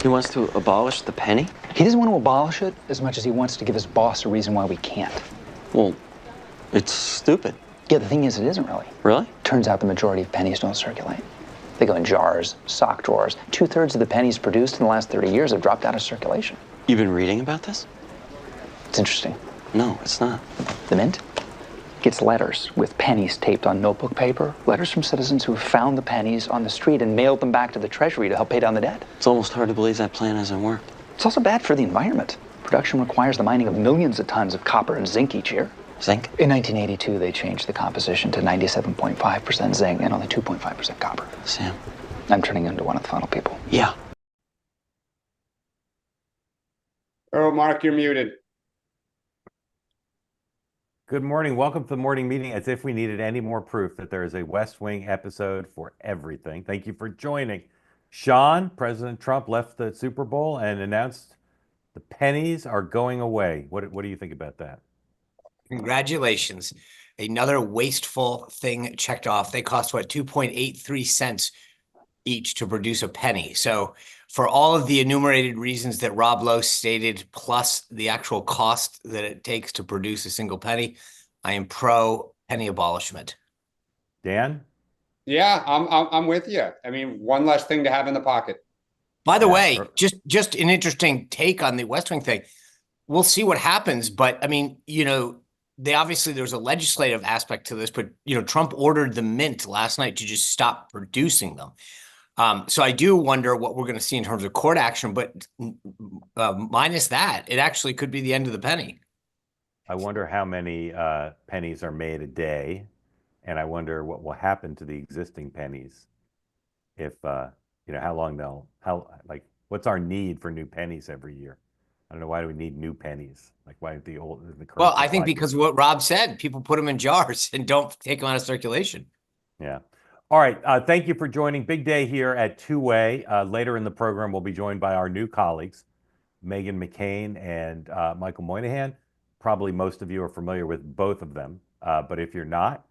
He wants to abolish the penny? He doesn't want to abolish it as much as he wants to give his boss a reason why we can't. Well, it's stupid. Yeah, the thing is, it isn't really. Really? Turns out the majority of pennies don't circulate. They go in jars, sock drawers. 2/3 of the pennies produced in the last 30 years have dropped out of circulation. You've been reading about this? It's interesting. No, it's not. The Mint gets letters with pennies taped on notebook paper, letters from citizens who have found the pennies on the street and mailed them back to the Treasury to help pay down the debt. It's almost hard to believe that plan hasn't worked. It's also bad for the environment. Production requires the mining of millions of tons of copper and zinc each year. Zinc? In 1982, they changed the composition to 97.5% zinc and only 2.5% copper. Sam. I'm turning into one of the final people. Yeah. Oh, Mark, you're muted. Good morning. Welcome to the morning meeting. As if we needed any more proof that there is a West Wing episode for everything. Thank you for joining. Sean, President Trump left the Super Bowl and announced the pennies are going away. What do you think about that? Congratulations. Another wasteful thing checked off. They cost, what, 2.83 cents each to produce a penny. So for all of the enumerated reasons that Rob Lowe stated, plus the actual cost that it takes to produce a single penny, I am pro penny abolishment. Dan? Yeah, I'm with you. I mean, one less thing to have in the pocket. By the way, just an interesting take on the West Wing thing. We'll see what happens, but I mean, there's a legislative aspect to this, but Trump ordered the Mint last night to just stop producing them. So I do wonder what we're going to see in terms of court action, but minus that, it actually could be the end of the penny. I wonder how many pennies are made a day, and I wonder what will happen to the existing pennies if, how long what's our need for new pennies every year? I don't know, why do we need new pennies? Like, why the old? Well, I think because what Rob said, people put them in jars and don't take them out of circulation. Yeah. All right. Thank you for joining. Big day here at Two-Way. Later in the program, we'll be joined by our new colleagues, Meghan McCain and Michael Moynihan. Probably most of you are familiar with both of them. But if you're not,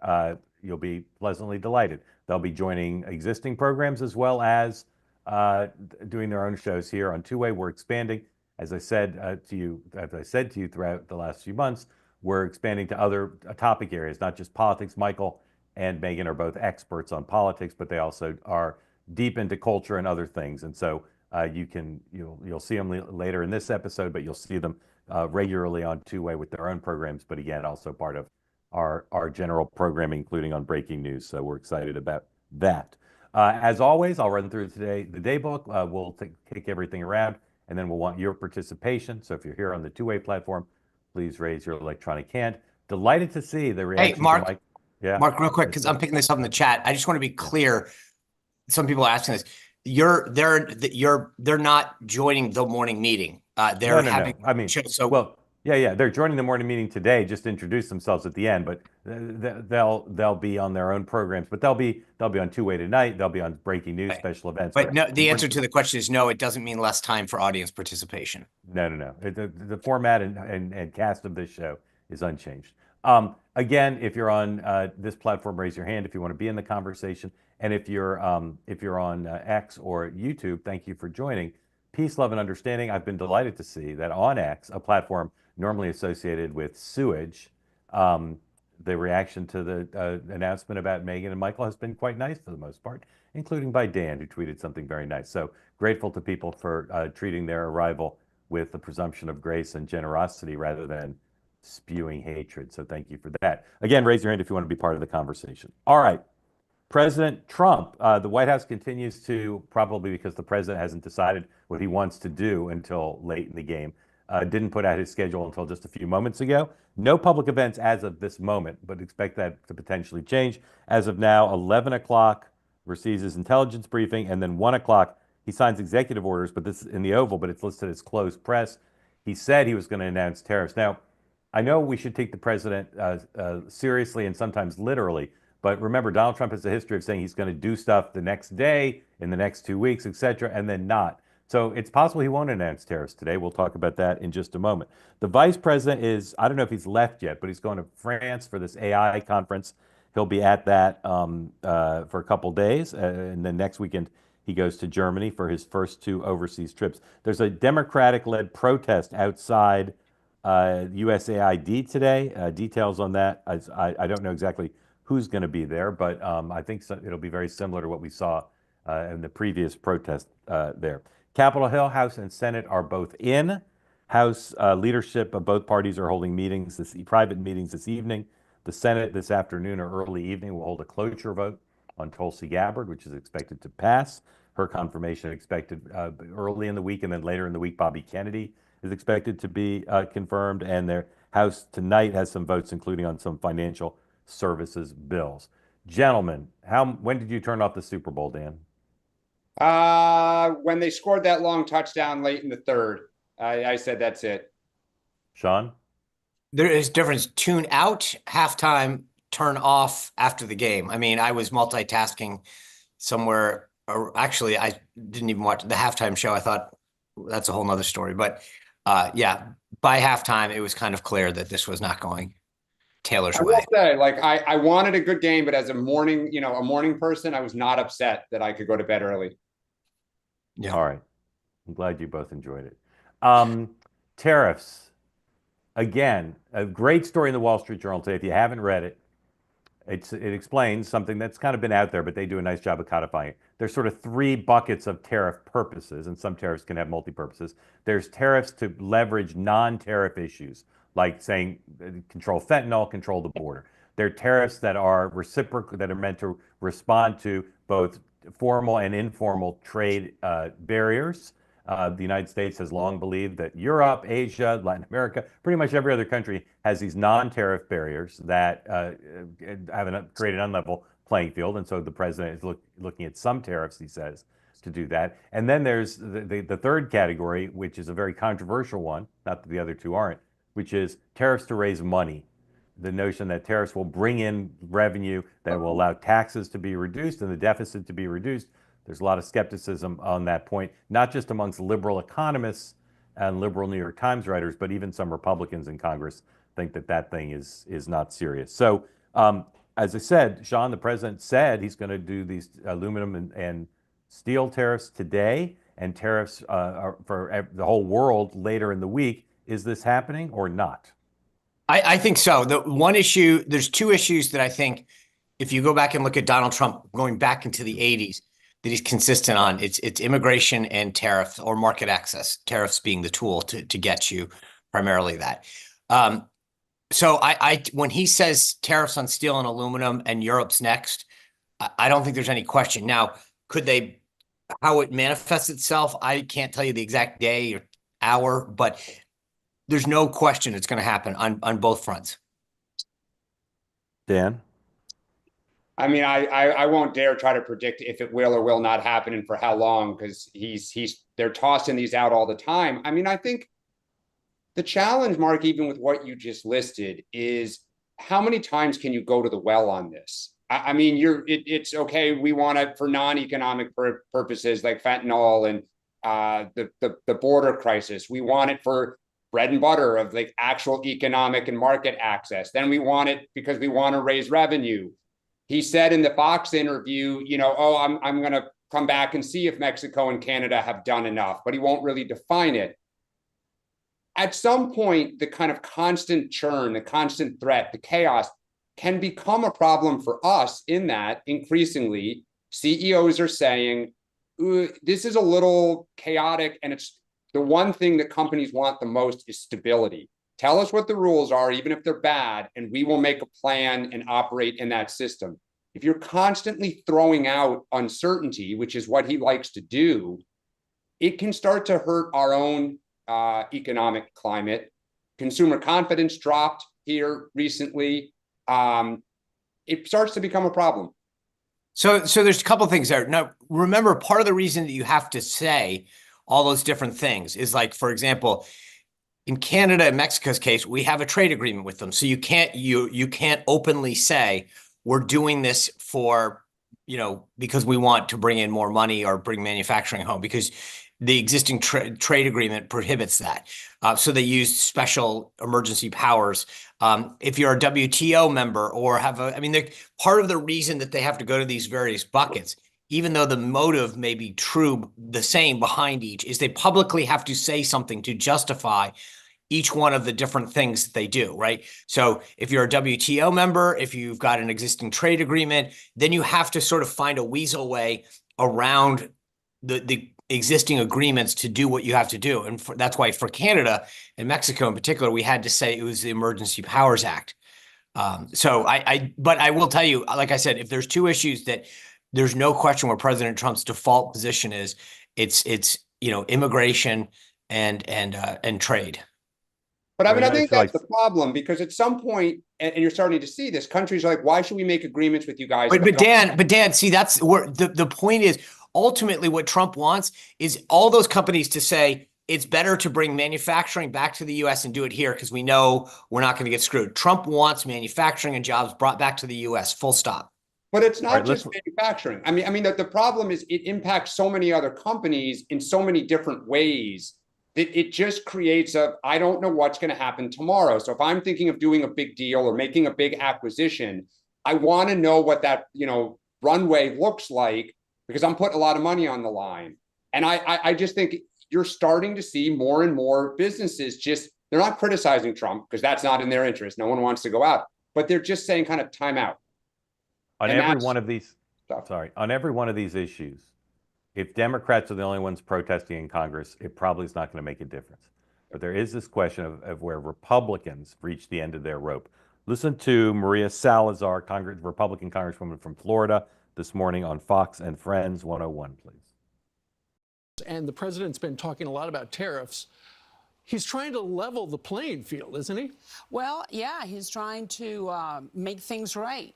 you'll be pleasantly delighted. They'll be joining existing programs as well as doing their own shows here on Two-Way. We're expanding. As I said to you throughout the last few months, we're expanding to other topic areas, not just politics. Michael and Meghan are both experts on politics, but they also are deep into culture and other things. And so you'll see them later in this episode, but you'll see them regularly on Two-Way with their own programs. But again, also part of our general programming, including on breaking news. So we're excited about that. As always, I'll run through the day book. We'll take everything around, and then we'll want your participation. So if you're here on the Two-Way platform, please raise your electronic hand. Delighted to see the reaction. Hey, Mark. To Yeah. Mark, real quick, because I'm picking this up in the chat. I just want to be clear. Some people are asking this. They're not joining the morning meeting. They're having. I mean, they're joining the morning meeting today. Just introduce themselves at the end, but they'll be on their own programs. But they'll be on Two-Way tonight. They'll be on breaking news, special events. But no, the answer to the question is no. It doesn't mean less time for audience participation. No. The format and cast of this show is unchanged. Again, if you're on this platform, raise your hand if you want to be in the conversation. And if you're on X or YouTube, thank you for joining. Peace, love, and understanding. I've been delighted to see that on X, a platform normally associated with sewage, the reaction to the announcement about Meghan and Michael has been quite nice for the most part, including by Dan, who tweeted something very nice. So grateful to people for treating their arrival with the presumption of grace and generosity rather than spewing hatred. So thank you for that. Again, raise your hand if you want to be part of the conversation. All right. President Trump, the White House continues to, probably because the president hasn't decided what he wants to do until late in the game, didn't put out his schedule until just a few moments ago. No public events as of this moment, but expect that to potentially change. As of now, 11 o'clock receives his intelligence briefing, and then 1 o'clock he signs executive orders, but this is in the Oval, but it's listed as closed press. He said he was going to announce tariffs. Now, I know we should take the president seriously and sometimes literally, but remember, Donald Trump has a history of saying he's going to do stuff the next day, in the next 2 weeks, et cetera, and then not. So it's possible he won't announce tariffs today. We'll talk about that in just a moment. The vice president is, I don't know if he's left yet, but he's going to France for this AI conference. He'll be at that for a couple days, and then next weekend He goes to Germany for his first 2 overseas trips. There's a Democratic-led protest outside USAID today. Details on that, I don't know exactly who's going to be there, but I think it'll be very similar to what we saw in the previous protest there. Capitol Hill, House and Senate are both in. House leadership of both parties are holding meetings, private meetings this evening. The Senate this afternoon or early evening will hold a cloture vote on Tulsi Gabbard, which is expected to pass. Her confirmation expected early in the week, and then later in the week, Bobby Kennedy is expected to be confirmed. And their House tonight has some votes, including on some financial services bills. Gentlemen, when did you turn off the Super Bowl, Dan? When they scored that long touchdown late in the third, I said that's it. Sean? There is difference. Tune out halftime, turn off after the game. I mean, I was multitasking somewhere. Actually, I didn't even watch the halftime show. I thought that's a whole nother story. But yeah, by halftime, it was kind of clear that this was not going Taylor's way. I will say, like, I wanted a good game, but as a morning person, I was not upset that I could go to bed early. Yeah. All right. I'm glad you both enjoyed it. Tariffs. Again, a great story in the Wall Street Journal today. If you haven't read it, it explains something that's kind of been out there, but they do a nice job of codifying it. There's sort of 3 buckets of tariff purposes, and some tariffs can have multi-purposes. There's tariffs to leverage non-tariff issues, like saying control fentanyl, control the border. There are tariffs that are reciprocal, that are meant to respond to both formal and informal trade barriers. The United States has long believed that Europe, Asia, Latin America, pretty much every other country has these non-tariff barriers that have created an unlevel playing field. And so the president is looking at some tariffs, he says, to do that. And then there's the third category, which is a very controversial one, not that the other 2 aren't, which is tariffs to raise money. The notion that tariffs will bring in revenue that will allow taxes to be reduced and the deficit to be reduced. There's a lot of skepticism on that point, not just amongst liberal economists and liberal New York Times writers, but even some Republicans in Congress think that that thing is not serious. So, as I said, Sean, the president said he's going to do these aluminum and steel tariffs today, and tariffs for the whole world later in the week. Is this happening or not? I think so. The one issue, there's 2 issues that I think, if you go back and look at Donald Trump going back into the 80s, that he's consistent on. It's immigration and tariff or market access, tariffs being the tool to get you primarily that. So when he says tariffs on steel and aluminum and Europe's next, I don't think there's any question. Now, how it manifests itself, I can't tell you the exact day or hour, but there's no question it's going to happen on both fronts. Dan? I mean, I won't dare try to predict if it will or will not happen and for how long, because they're tossing these out all the time. I mean, I think the challenge, Mark, even with what you just listed, is how many times can you go to the well on this? I mean, it's okay. We want it for non-economic purposes like fentanyl and the border crisis. We want it for bread and butter of like actual economic and market access. Then we want it because we want to raise revenue. He said in the Fox interview, I'm going to come back and see if Mexico and Canada have done enough, but he won't really define it. At some point, the kind of constant churn, the constant threat, the chaos can become a problem for us in that increasingly CEOs are saying, this is a little chaotic, and it's the one thing that companies want the most is stability. Tell us what the rules are, even if they're bad, and we will make a plan and operate in that system. If you're constantly throwing out uncertainty, which is what he likes to do, it can start to hurt our own economic climate. Consumer confidence dropped here recently. It starts to become a problem. So there's a couple of things there. Now, remember, part of the reason that you have to say all those different things is, like, for example, in Canada and Mexico's case, we have a trade agreement with them. So you can't openly say we're doing this for, because we want to bring in more money or bring manufacturing home, because the existing trade agreement prohibits that. So they use special emergency powers. If you're a WTO member or part of the reason that they have to go to these various buckets even though the motive may be true, the same behind each, is they publicly have to say something to justify each one of the different things that they do, right? So if you're a WTO member, if you've got an existing trade agreement, then you have to sort of find a weasel way around the existing agreements to do what you have to do. And that's why for Canada and Mexico in particular, we had to say it was the Emergency Powers Act. But I will tell you, like I said, if there's two issues that there's no question where President Trump's default position is, it's immigration and trade. But I mean, Well, I think feel that's like- the problem, because at some point, and you're starting to see this, countries are like, why should we make agreements with you guys? But Dan, see, that's where the point is. Ultimately, what Trump wants is all those companies to say it's better to bring manufacturing back to the U.S. and do it here because we know we're not going to get screwed. Trump wants manufacturing and jobs brought back to the U.S. Full stop. But it's not right, just manufacturing. I mean, the problem is it impacts so many other companies in so many different ways that it just creates I don't know what's going to happen tomorrow. So if I'm thinking of doing a big deal or making a big acquisition, I want to know what that, runway looks like, because I'm putting a lot of money on the line. And I just think you're starting to see more and more businesses they're not criticizing Trump because that's not in their interest. No one wants to go out, but they're just saying kind of time out. On And every that's one of these, stuff. on every one of these issues, if Democrats are the only ones protesting in Congress, it probably is not going to make a difference. But there is this question of where Republicans reach the end of their rope. Listen to Maria Salazar, Republican Congresswoman from Florida, this morning on Fox and Friends 101, please. And the president's been talking a lot about tariffs. He's trying to level the playing field, isn't he? Well, yeah, he's trying to make things right.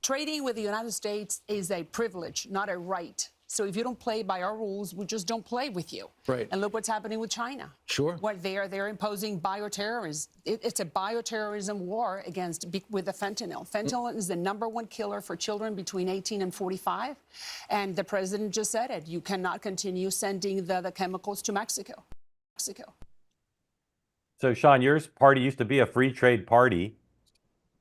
Trading with the United States is a privilege, not a right. So if you don't play by our rules, we just don't play with you. Right. And look what's happening with China. Sure. What they're imposing bioterrorism. It's a bioterrorism war with the fentanyl. Fentanyl is the #1 killer for children between 18 and 45. And the president just said it. You cannot continue sending the chemicals to Mexico. So, Sean, your party used to be a free trade party.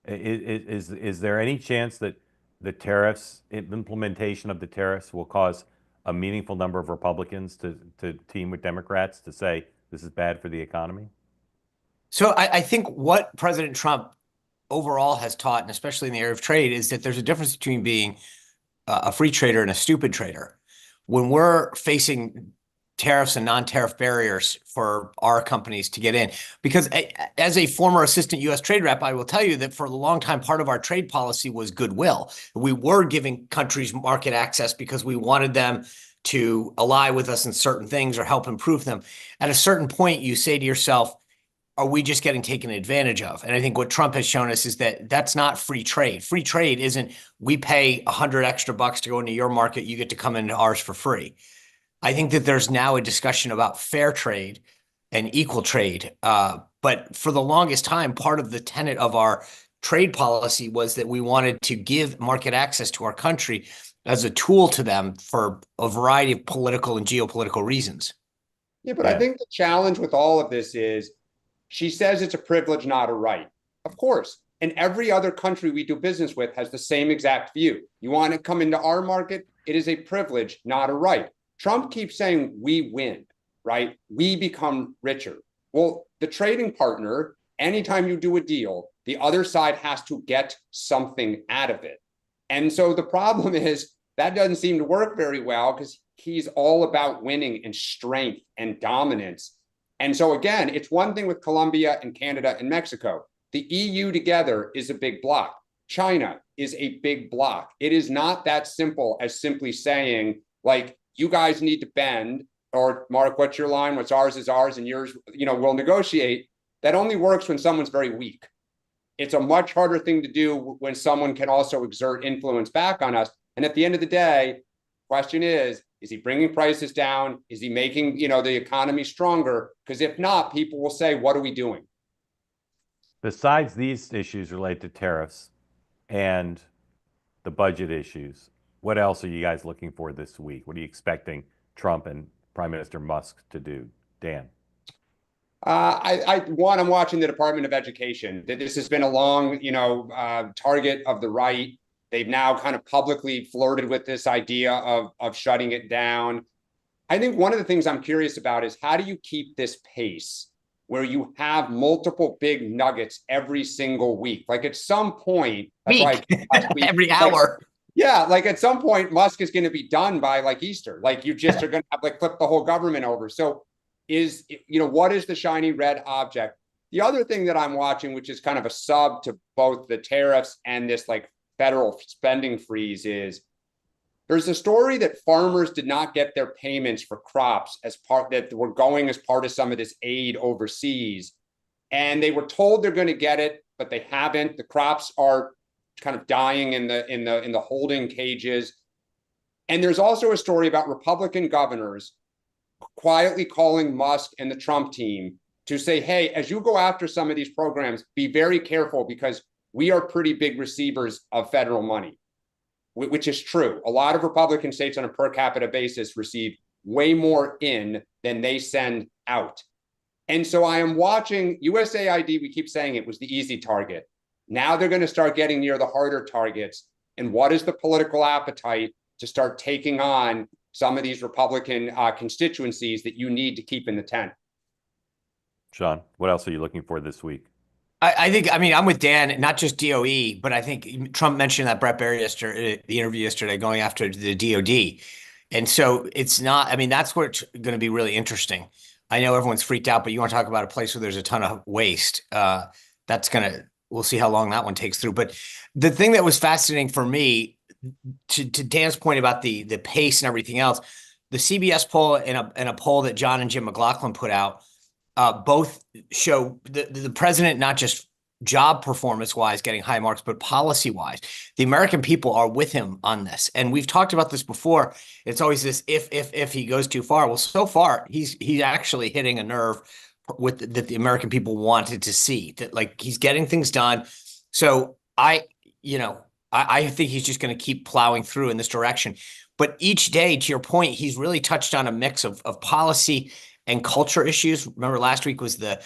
Is there any chance that the tariffs, implementation of the tariffs, will cause a meaningful number of Republicans to team with Democrats to say this is bad for the economy? So I think what President Trump overall has taught, and especially in the area of trade, is that there's a difference between being a free trader and a stupid trader. When we're facing tariffs and non-tariff barriers for our companies to get in, because as a former assistant U.S. trade rep, I will tell you that for a long time, part of our trade policy was goodwill. We were giving countries market access because we wanted them to ally with us in certain things or help improve them. At a certain point, you say to yourself, are we just getting taken advantage of? And I think what Trump has shown us is that that's not free trade. Free trade isn't we pay $100 extra to go into your market, you get to come into ours for free. I think that there's now a discussion about fair trade and equal trade. But for the longest time, part of the tenet of our trade policy was that we wanted to give market access to our country as a tool to them for a variety of political and geopolitical reasons. Yeah, but I think the challenge with all of this is she says it's a privilege, not a right. Of course. And every other country we do business with has the same exact view. You want to come into our market? It is a privilege, not a right. Trump keeps saying we win, right? We become richer. Well, the trading partner, anytime you do a deal, the other side has to get something out of it. And so the problem is that doesn't seem to work very well because he's all about winning and strength and dominance. And so again, it's one thing with Colombia and Canada and Mexico. The EU together is a big bloc. China is a big bloc. It is not that simple as simply saying, like, you guys need to bend, or Mark, what's your line? What's ours is ours and yours, we'll negotiate. That only works when someone's very weak. It's a much harder thing to do when someone can also exert influence back on us. And at the end of the day, question is he bringing prices down? Is he making, the economy stronger? Because if not, people will say, what are we doing? Besides these issues related to tariffs and the budget issues, what else are you guys looking for this week? What are you expecting Trump and Prime Minister Musk to do? Dan? I'm watching the Department of Education. This has been a long, target of the right. They've now kind of publicly flirted with this idea of shutting it down. I think one of the things I'm curious about is how do you keep this pace where you have multiple big nuggets every single week? Like at some point, that's why every hour. Yeah, like at some point, Musk is going to be done by like Easter. Like you just are going to have like flip the whole government over. So what is the shiny red object? The other thing that I'm watching, which is kind of a sub to both the tariffs and this like federal spending freeze, is there's a story that farmers did not get their payments for crops as part that were going as part of some of this aid overseas. And they were told they're going to get it, but they haven't. The crops are kind of dying in the holding cages. And there's also a story about Republican governors quietly calling Musk and the Trump team to say, hey, as you go after some of these programs, be very careful because we are pretty big receivers of federal money, which is true. A lot of Republican states on a per capita basis receive way more in than they send out. And so I am watching USAID, we keep saying it was the easy target. Now they're going to start getting near the harder targets. And what is the political appetite to start taking on some of these Republican constituencies that you need to keep in the tent? Sean, what else are you looking for this week? I think, I mean, I'm with Dan, not just DOE, but I think Trump mentioned that Brett Baer yesterday, the interview yesterday, going after the DOD. And so it's not, I mean, that's what's going to be really interesting. I know everyone's freaked out, but you want to talk about a place where there's a ton of waste. We'll see how long that one takes through. But the thing that was fascinating for me, to Dan's point about the pace and everything else, the CBS poll and a poll that John and Jim McLaughlin put out, both show the president, not just job performance-wise getting high marks, but policy-wise. The American people are with him on this. And we've talked about this before. It's always this if he goes too far. Well, so far, he's actually hitting a nerve that the American people wanted to see, that like he's getting things done. So I think he's just going to keep plowing through in this direction. But each day, to your point, he's really touched on a mix of policy and culture issues. Remember last week was the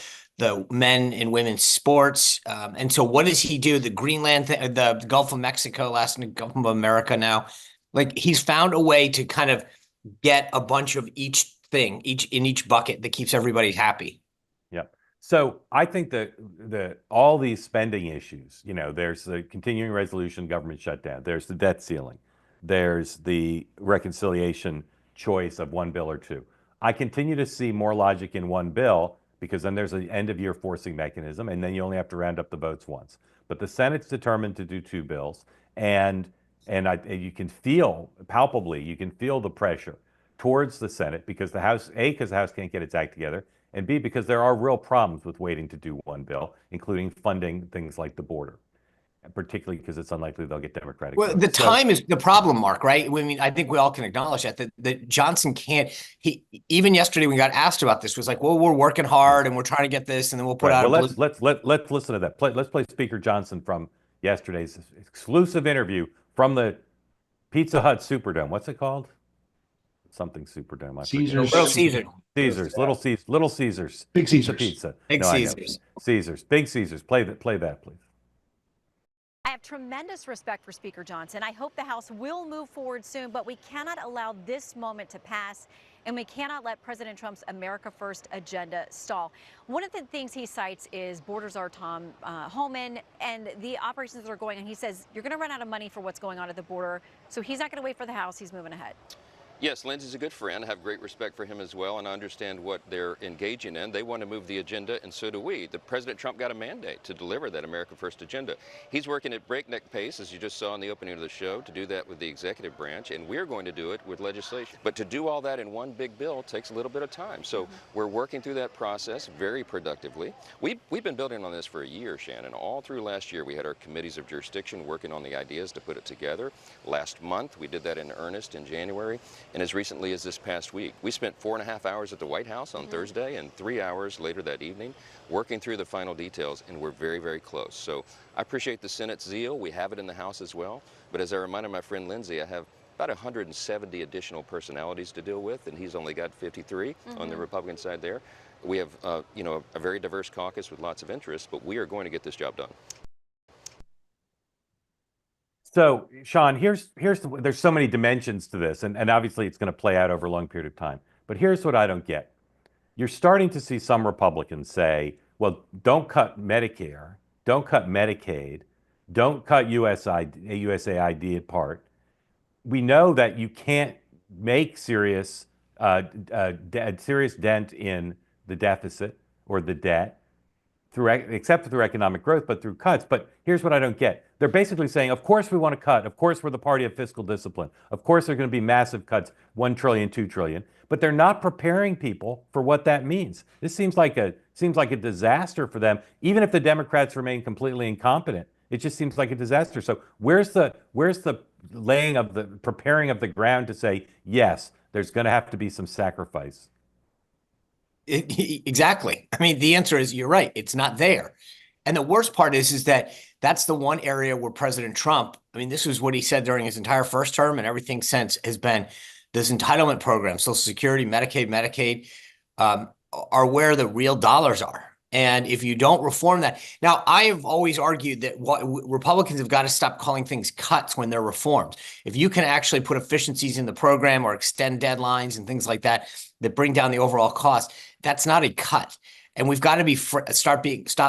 men and women's sports. And so what does he do? The Greenland, the Gulf of Mexico, last in the Gulf of America now. Like he's found a way to kind of get a bunch of each thing, in each bucket that keeps everybody happy. Yep. So I think that all these spending issues, there's the continuing resolution government shutdown, there's the debt ceiling, there's the reconciliation choice of one bill or two. I continue to see more logic in one bill because then there's an end of year forcing mechanism and then you only have to round up the votes once. But the Senate's determined to do two bills and you can feel palpably, you can feel the pressure towards the Senate because the House, A, because the House can't get its act together, and B, because there are real problems with waiting to do one bill, including funding things like the border, particularly because it's unlikely they'll get Democratic votes. The time is the problem, Mark, right? I mean, I think we all can acknowledge that Johnson can't, even yesterday when we got asked about this, was like, well, we're working hard and we're trying to get this, and then we'll put out. Well, let's listen to that. Let's play Speaker Johnson from yesterday's exclusive interview from the Pizza Hut Superdome. What's it called? Something Superdome. Little Caesars. Caesars. Little Caesars. Big Caesars. Pizza. Big Caesars. Caesars. Big Caesars. Play that, please. I have tremendous respect for Speaker Johnson. I hope the House will move forward soon, but we cannot allow this moment to pass, and we cannot let President Trump's America First agenda stall. One of the things he cites is Borders are Tom Homan and the operations that are going on. He says you're going to run out of money for what's going on at the border, so he's not going to wait for the House. He's moving ahead. Yes, Lindsey's a good friend. I have great respect for him as well, and I understand what they're engaging in. They want to move the agenda, and so do we. President Trump got a mandate to deliver that America First agenda. He's working at breakneck pace, as you just saw in the opening of the show, to do that with the executive branch, and we're going to do it with legislation. But to do all that in one big bill takes a little bit of time. So we're working through that process very productively. We've been building on this for a year, Shannon. All through last year, we had our committees of jurisdiction working on the ideas to put it together. Last month, we did that in earnest in January. And as recently as this past week, we spent 4.5 hours at the White House on Thursday and 3 hours later that evening working through the final details, and we're very, very close. So I appreciate the Senate's zeal. We have it in the House as well. But as I reminded my friend Lindsey, I have about 170 additional personalities to deal with, and he's only got 53 on the Republican side there. We have, a very diverse caucus with lots of interests, but we are going to get this job done. So, Sean, there's so many dimensions to this, and obviously it's going to play out over a long period of time. But here's what I don't get. You're starting to see some Republicans say, well, don't cut Medicare, don't cut Medicaid, don't cut USAID at part. We know that you can't make serious dent in the deficit or the debt except through economic growth, but through cuts. But here's what I don't get. They're basically saying, of course we want to cut. Of course we're the party of fiscal discipline. Of course there are going to be massive cuts, 1 trillion, 2 trillion. But they're not preparing people for what that means. This seems like a disaster for them, even if the Democrats remain completely incompetent. It just seems like a disaster. So where's the preparing of the ground to say, yes, there's going to have to be some sacrifice? Exactly. I mean, the answer is you're right. It's not there. And the worst part is that that's the one area where President Trump, I mean, this was what he said during his entire first term, and everything since has been this entitlement program, Social Security, Medicaid, are where the real dollars are. And if you don't reform that, now I have always argued that Republicans have got to stop calling things cuts when they're reforms. If you can actually put efficiencies in the program or extend deadlines and things like that bring down the overall cost, that's not a cut. And we've got to stop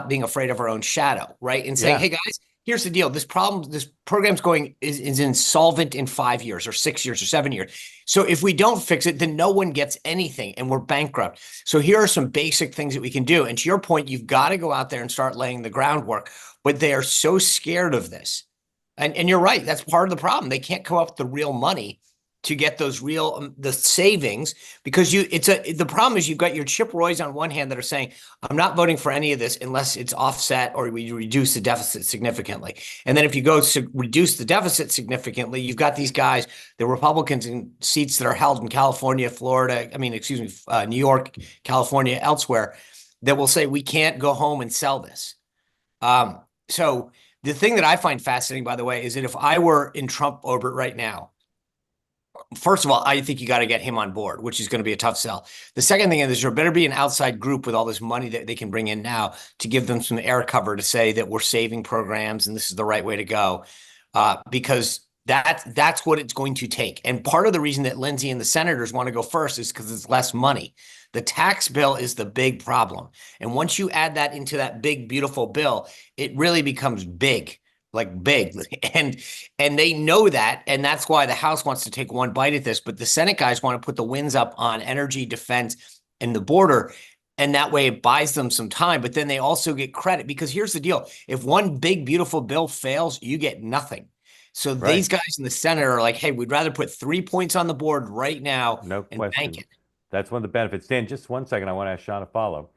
being afraid of our own shadow, right? And saying, hey guys, here's the deal. This program's is insolvent in 5 years or 6 years or 7 years. So if we don't fix it, then no one gets anything and we're bankrupt. So here are some basic things that we can do. And to your point, you've got to go out there and start laying the groundwork, but they are so scared of this. And you're right. That's part of the problem. They can't come up with the real money to get those the savings, because the problem is you've got your Chip Roys on one hand that are saying, I'm not voting for any of this unless it's offset or we reduce the deficit significantly. And then if you go to reduce the deficit significantly, you've got these guys, the Republicans in seats that are held in California, New York, California, elsewhere, that will say, we can't go home and sell this. So the thing that I find fascinating, by the way, is that if I were in Trump orbit right now, first of all, I think you got to get him on board, which is going to be a tough sell. The second thing is there better be an outside group with all this money that they can bring in now to give them some air cover to say that we're saving programs and this is the right way to go, because that's what it's going to take. And part of the reason that Lindsey and the senators want to go first is because it's less money. The tax bill is the big problem. And once you add that into that big, beautiful bill, it really becomes big. Like big, and they know that, and that's why the House wants to take one bite at this, but the Senate guys want to put the wins up on energy, defense, and the border, and that way it buys them some time, but then they also get credit, because here's the deal. If one big, beautiful bill fails, you get nothing. So these guys in the Senate are like, hey, we'd rather put 3 points on the board right now and bank it. That's one of the benefits. Dan, just 1 second, I want to ask Sean to follow.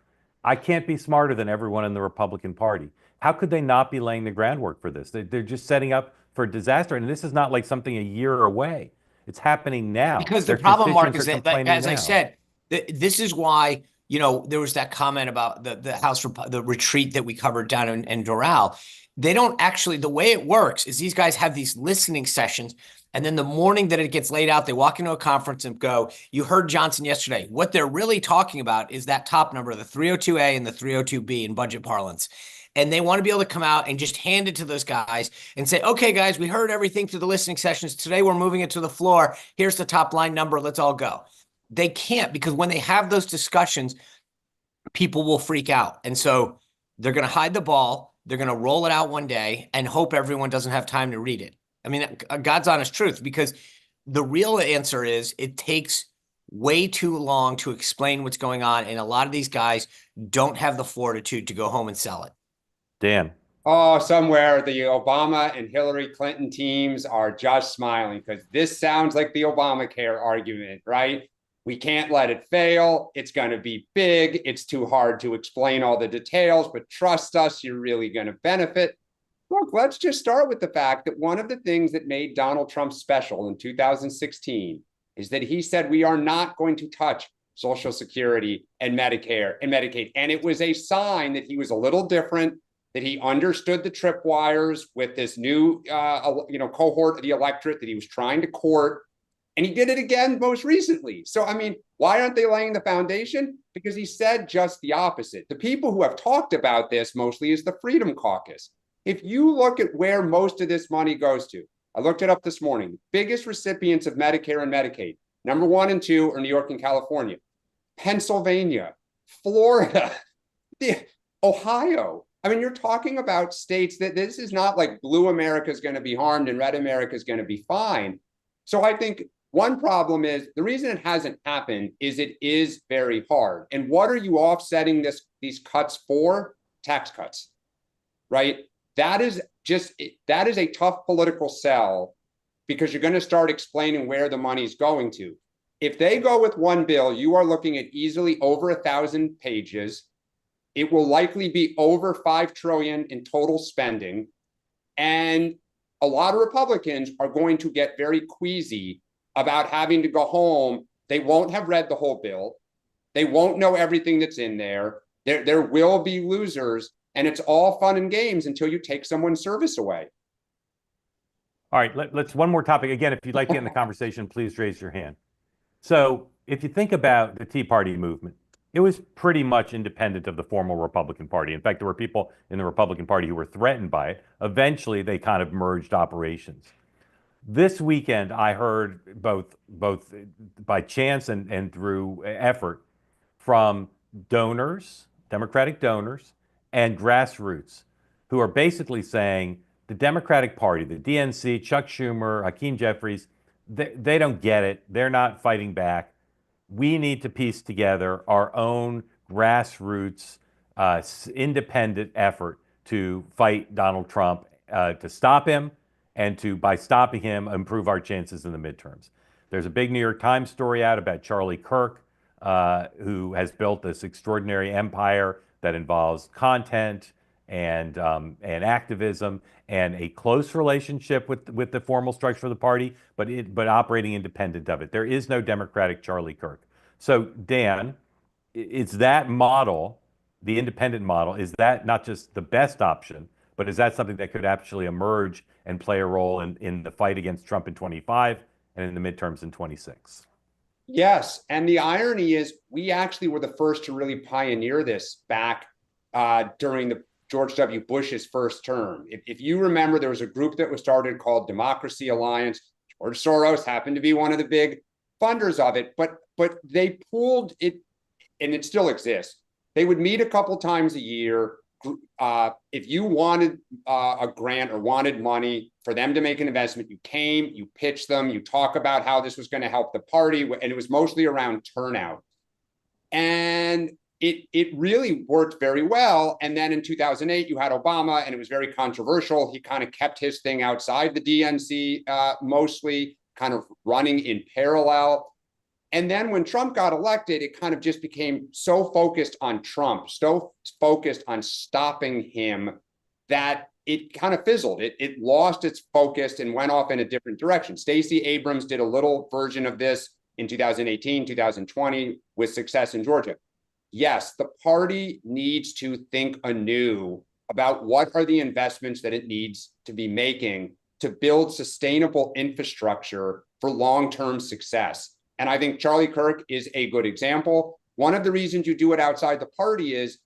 I can't be smarter than everyone in the Republican Party. How could they not be laying the groundwork for this? They're just setting up for disaster. And this is not like something a year away. It's happening now. Because the problem, Mark, is that, as I said, this is why, there was that comment about the House, the retreat that we covered down in Doral. They don't actually, the way it works is these guys have these listening sessions. And then the morning that it gets laid out, they walk into a conference and go, you heard Johnson yesterday. What they're really talking about is that top number, the 302A and the 302B in budget parlance. And they want to be able to come out and just hand it to those guys and say, okay, guys, we heard everything through the listening sessions. Today, we're moving it to the floor. Here's the top line number. Let's all go. They can't, because when they have those discussions, people will freak out. And so they're going to hide the ball. They're going to roll it out one day and hope everyone doesn't have time to read it. I mean, God's honest truth, because the real answer is it takes way too long to explain what's going on. And a lot of these guys don't have the fortitude to go home and sell it. Dan. Oh, somewhere the Obama and Hillary Clinton teams are just smiling, because this sounds like the Obamacare argument, right? We can't let it fail. It's going to be big. It's too hard to explain all the details, but trust us, you're really going to benefit. Look, let's just start with the fact that one of the things that made Donald Trump special in 2016 is that he said we are not going to touch Social Security and Medicare and Medicaid. And it was a sign that he was a little different, that he understood the tripwires with this new cohort of the electorate that he was trying to court. And he did it again most recently. So, I mean, why aren't they laying the foundation? Because he said just the opposite. The people who have talked about this mostly is the Freedom Caucus. If you look at where most of this money goes to, I looked it up this morning. Biggest recipients of Medicare and Medicaid, number 1 and 2 are New York and California, Pennsylvania, Florida, Ohio. I mean, you're talking about states that this is not like blue America is going to be harmed and red America is going to be fine. So I think one problem is the reason it hasn't happened is it is very hard. And what are you offsetting these cuts for? Tax cuts, right? That is a tough political sell because you're going to start explaining where the money's going to. If they go with one bill, you are looking at easily over 1,000 pages. It will likely be over $5 trillion in total spending. And a lot of Republicans are going to get very queasy about having to go home. They won't have read the whole bill. They won't know everything that's in there. There will be losers, and it's all fun and games until you take someone's service away. All right, let's one more topic. Again, if you'd like to get in the conversation, please raise your hand. So if you think about the Tea Party movement, it was pretty much independent of the formal Republican Party. In fact, there were people in the Republican Party who were threatened by it. Eventually, they kind of merged operations. This weekend, I heard both by chance and through effort from donors, Democratic donors, and grassroots, who are basically saying the Democratic Party, the DNC, Chuck Schumer, Hakeem Jeffries, they don't get it. They're not fighting back. We need to piece together our own grassroots, independent effort to fight Donald Trump, to stop him, and to, by stopping him, improve our chances in the midterms. There's a big New York Times story out about Charlie Kirk, who has built this extraordinary empire that involves content and activism and a close relationship with the formal structure of the party, but operating independent of it. There is no Democratic Charlie Kirk. So Dan, it's that model, the independent model, is that not just the best option, but is that something that could actually emerge and play a role in the fight against Trump in 25 and in the midterms in 26? Yes, and the irony is we actually were the first to really pioneer this back during the George W. Bush's first term. If you remember, there was a group that was started called Democracy Alliance. George Soros happened to be one of the big funders of it, but they pooled it, and it still exists. They would meet a couple times a year. If you wanted a grant or wanted money for them to make an investment, you came, you pitched them, you talk about how this was going to help the party, and it was mostly around turnout. And it really worked very well. And then in 2008, you had Obama, and it was very controversial. He kind of kept his thing outside the DNC, mostly kind of running in parallel. And then when Trump got elected, it kind of just became so focused on Trump, so focused on stopping him, that it kind of fizzled. It lost its focus and went off in a different direction. Stacey Abrams did a little version of this in 2018, 2020 with success in Georgia. Yes, the party needs to think anew about what are the investments that it needs to be making to build sustainable infrastructure for long-term success. And I think Charlie Kirk is a good example. One of the reasons you do it outside the party is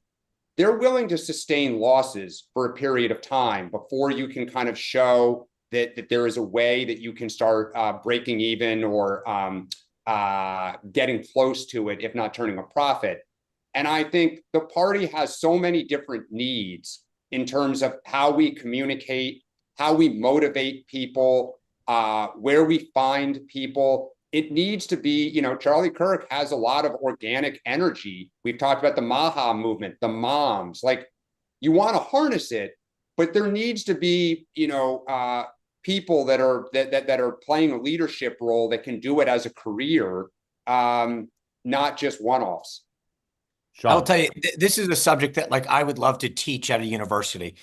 they're willing to sustain losses for a period of time before you can kind of show that there is a way that you can start breaking even or getting close to it, if not turning a profit. And I think the party has so many different needs in terms of how we communicate, how we motivate people, where we find people. It needs to be, Charlie Kirk has a lot of organic energy. We've talked about the Maha movement, the moms, like you want to harness it, but there needs to be, people that are playing a leadership role that can do it as a career, not just one-offs. Sean. I'll tell you, this is a subject that I would love to teach at a university.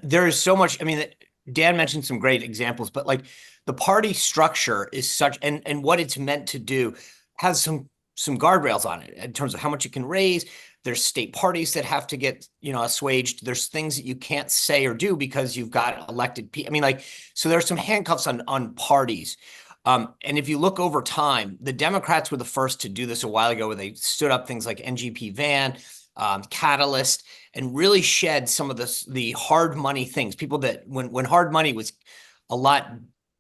There is so much, Dan mentioned some great examples, but the party structure is such, and what it's meant to do has some guardrails on it in terms of how much it can raise. There's state parties that have to get, assuaged. There's things that you can't say or do because you've got elected people. So there's some handcuffs on parties. And if you look over time, the Democrats were the first to do this a while ago, where they stood up things like NGP Van, Catalyst, and really shed some of the hard money things. People that when hard money was a lot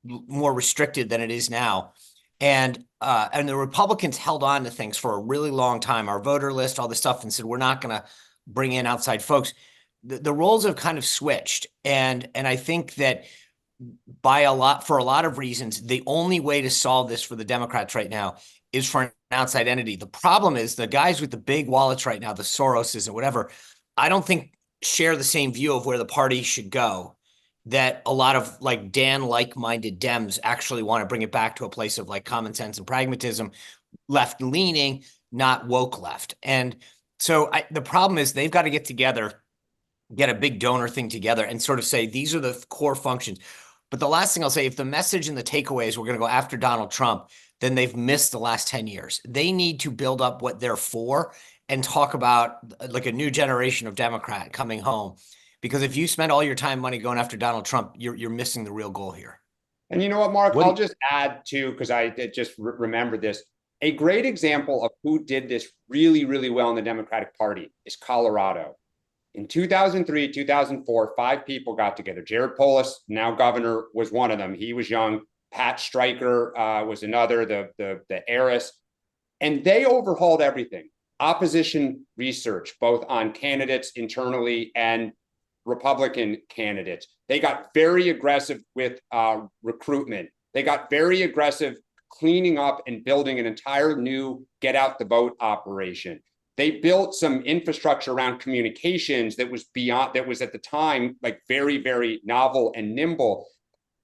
more restricted than it is now. And the Republicans held on to things for a really long time, our voter list, all this stuff, and said, we're not going to bring in outside folks. The roles have kind of switched. And I think that for a lot of reasons, the only way to solve this for the Democrats right now is for an outside entity. The problem is the guys with the big wallets right now, the Soroses and whatever, I don't think share the same view of where the party should go that a lot of like Dan like-minded Dems actually want to bring it back to a place of like common sense and pragmatism, left leaning, not woke left. And so the problem is they've got to get together, get a big donor thing together and sort of say, these are the core functions. But the last thing I'll say, if the message and the takeaway is we're going to go after Donald Trump, then they've missed the last 10 years. They need to build up what they're for and talk about like a new generation of Democrat coming home. Because if you spend all your time and money going after Donald Trump, you're missing the real goal here. And you know what, Mark, I'll just add too, because I just remembered this. A great example of who did this really, really well in the Democratic Party is Colorado. In 2003, 2004, 5 people got together. Jared Polis, now governor, was one of them. He was young. Pat Stryker was another, the heiress. And they overhauled everything. Opposition research, both on candidates internally and Republican candidates. They got very aggressive with recruitment. They got very aggressive cleaning up and building an entire new get out the vote operation. They built some infrastructure around communications that was at the time like very, very novel and nimble.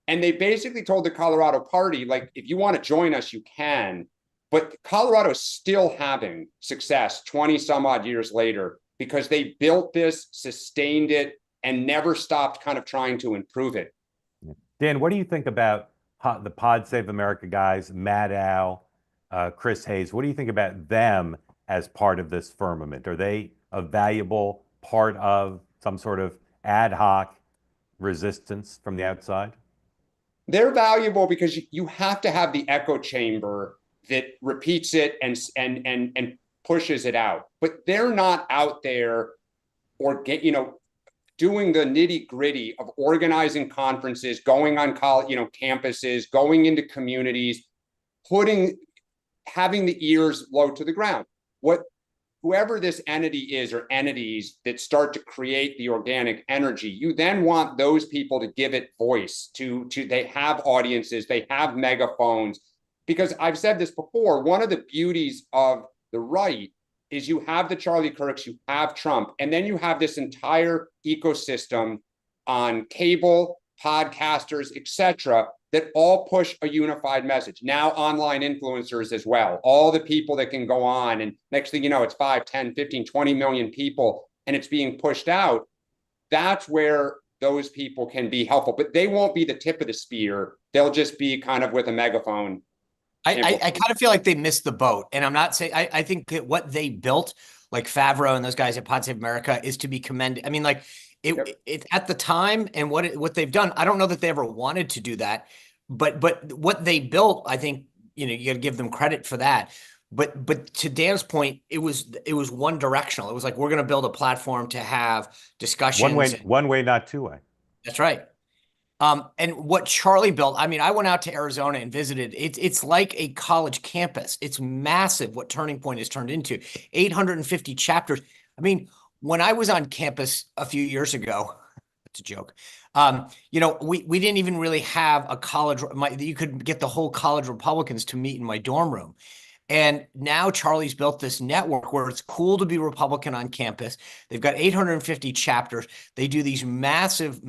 And they basically told the Colorado party, like, if you want to join us, you can. But Colorado is still having success 20 some odd years later because they built this, sustained it, and never stopped kind of trying to improve it. Dan, what do you think about the Pod Save America guys, Maddow, Chris Hayes? What do you think about them as part of this firmament? Are they a valuable part of some sort of ad hoc resistance from the outside? They're valuable because you have to have the echo chamber that repeats it and pushes it out. But they're not out there or doing the nitty gritty of organizing conferences, going on college, campuses, going into communities, having the ears low to the ground. Whoever this entity is or entities that start to create the organic energy, you then want those people to give it voice they have audiences, they have megaphones. Because I've said this before, one of the beauties of the right is you have the Charlie Kirks, you have Trump, and then you have this entire ecosystem on cable, podcasters, etc., that all push a unified message. Now online influencers as well, all the people that can go on, and next thing you know, it's 5, 10, 15, 20 million people, and it's being pushed out. That's where those people can be helpful, but they won't be the tip of the spear. They'll just be kind of with a megaphone. I kind of feel like they missed the boat. And I'm not saying, I think that what they built, like Favreau and those guys at Pod Save America, is to be commended. I mean, like it at the time and what they've done, I don't know that they ever wanted to do that, but what they built, I think, you got to give them credit for that. But to Dan's point, it was one directional. It was like, we're going to build a platform to have discussions. One way, not two way. That's right. And what Charlie built, I mean, I went out to Arizona and visited. It's like a college campus. It's massive what Turning Point has turned into. 850 chapters. I mean, when I was on campus a few years ago, it's a joke. We didn't even really have a college. You could get the whole college Republicans to meet in my dorm room. And now Charlie's built this network where it's cool to be Republican on campus. They've got 850 chapters. They do these massive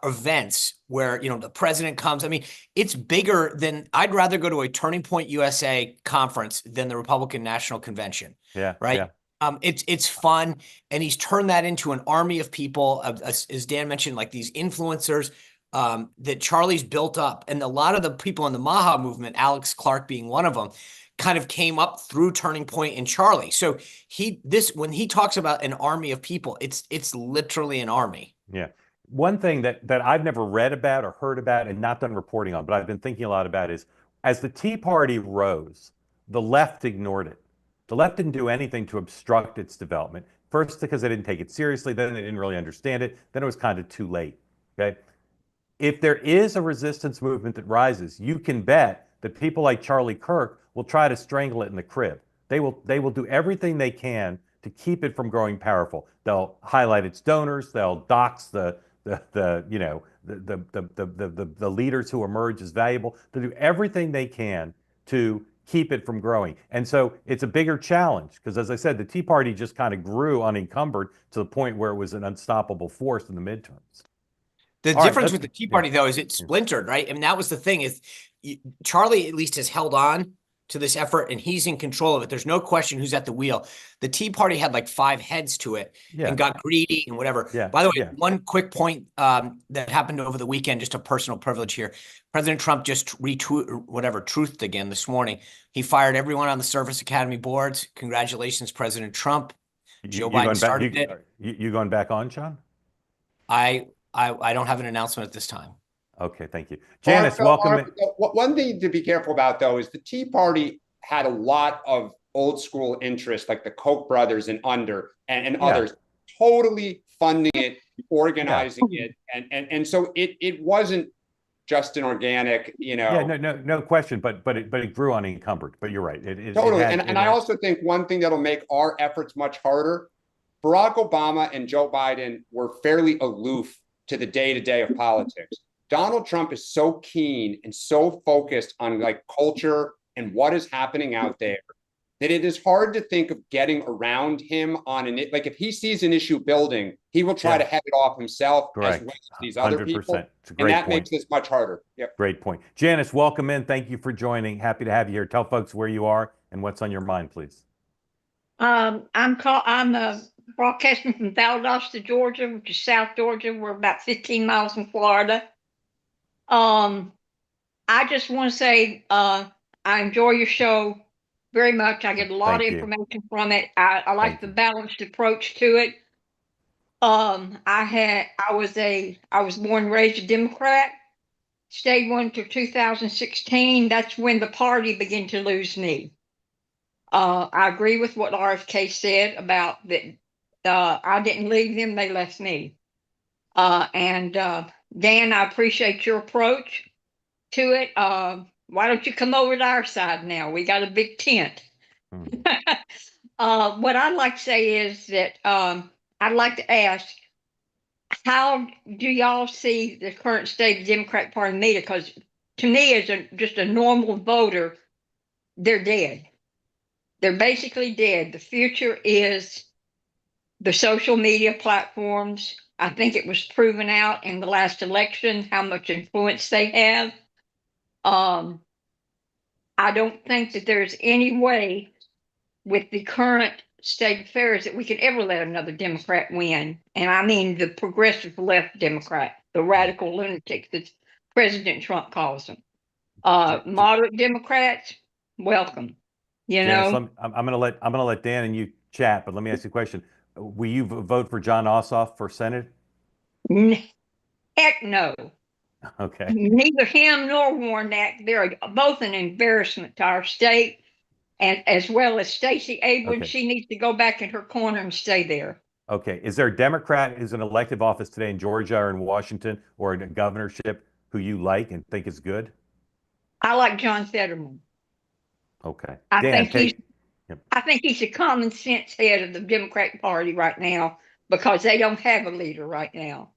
events where, the president comes. I mean, it's bigger than, I'd rather go to a Turning Point USA conference than the Republican National Convention. Yeah. Right. Yeah. It's fun. And he's turned that into an army of people, as Dan mentioned, like these influencers that Charlie's built up. And a lot of the people in the Maha movement, Alex Clark being one of them, kind of came up through Turning Point and Charlie. So when he talks about an army of people, it's literally an army. Yeah. One thing that I've never read about or heard about and not done reporting on, but I've been thinking a lot about is, as the Tea Party rose, the left ignored it. The left didn't do anything to obstruct its development. First, because they didn't take it seriously. Then they didn't really understand it. Then it was kind of too late. Okay. if there is a resistance movement that rises, you can bet that people like Charlie Kirk will try to strangle it in the crib. They will do everything they can to keep it from growing powerful. They'll highlight its donors. They'll dox the leaders who emerge as valuable. They'll do everything they can to keep it from growing. And so it's a bigger challenge because, as I said, the Tea Party just kind of grew unencumbered to the point where it was an unstoppable force in the midterms. The difference with the Tea Party, though, is it splintered, right? I mean, that was the thing is Charlie at least has held on to this effort and he's in control of it. There's no question who's at the wheel. The Tea Party had like 5 heads to it and got greedy and whatever. By the way, one quick point that happened over the weekend, just a personal privilege here. President Trump just truthed again this morning. He fired everyone on the Service Academy boards. Congratulations, President Trump. Joe Biden started it. You going back on, John? I don't have an announcement at this time. Okay, thank you. Janice, welcome. One thing to be careful about, though, is the Tea Party had a lot of old school interests, like the Koch brothers and others, totally funding it, organizing it. And so it wasn't just an organic, Yeah, no question, but it grew unencumbered. But you're right. Totally. And I also think one thing that'll make our efforts much harder, Barack Obama and Joe Biden were fairly aloof to the day-to-day of politics. Donald Trump is so keen and so focused on like culture and what is happening out there that it is hard to think of getting around him on like if he sees an issue building, he will try to head it off himself as well as these other people. It's a great point. Makes this much harder. Yep. Great point. Janice, welcome in. Thank you for joining. Happy to have you here. Tell folks where you are and what's on your mind, please. I'm broadcasting from Valdosta, Georgia, which is South Georgia. We're about 15 miles from Florida. I just want to say I enjoy your show very much. I get a lot of information from it. I like the balanced approach to it. I was born and raised a Democrat. Stayed one till 2016. That's when the party began to lose me. I agree with what RFK said about that. I didn't leave them; they left me. Dan, I appreciate your approach to it. Why don't you come over to our side now? We got a big tent. What I'd like to say is that I'd like to ask, how do y'all see the current state of the Democratic Party media? Because to me, as just a normal voter, they're dead. They're basically dead. The future is the social media platforms. I think it was proven out in the last election how much influence they have. I don't think that there's any way with the current state of affairs that we could ever let another Democrat win. And I mean the progressive left Democrat, the radical lunatics that President Trump calls them. Moderate Democrats, welcome. Janice, I'm gonna let Dan and you chat, but let me ask you a question. Will you vote for John Ossoff for Senate? Heck no. Okay. Neither him nor Warnock. They're both an embarrassment to our state, and as well as Stacey Abrams. She needs to go back in her corner and stay there. Okay. Is there a Democrat who's in elective office today in Georgia or in Washington or in a governorship who you like and think is good? I like John Fetterman. Okay. I think he's a common sense head of the Democratic Party right now because they don't have a leader right now.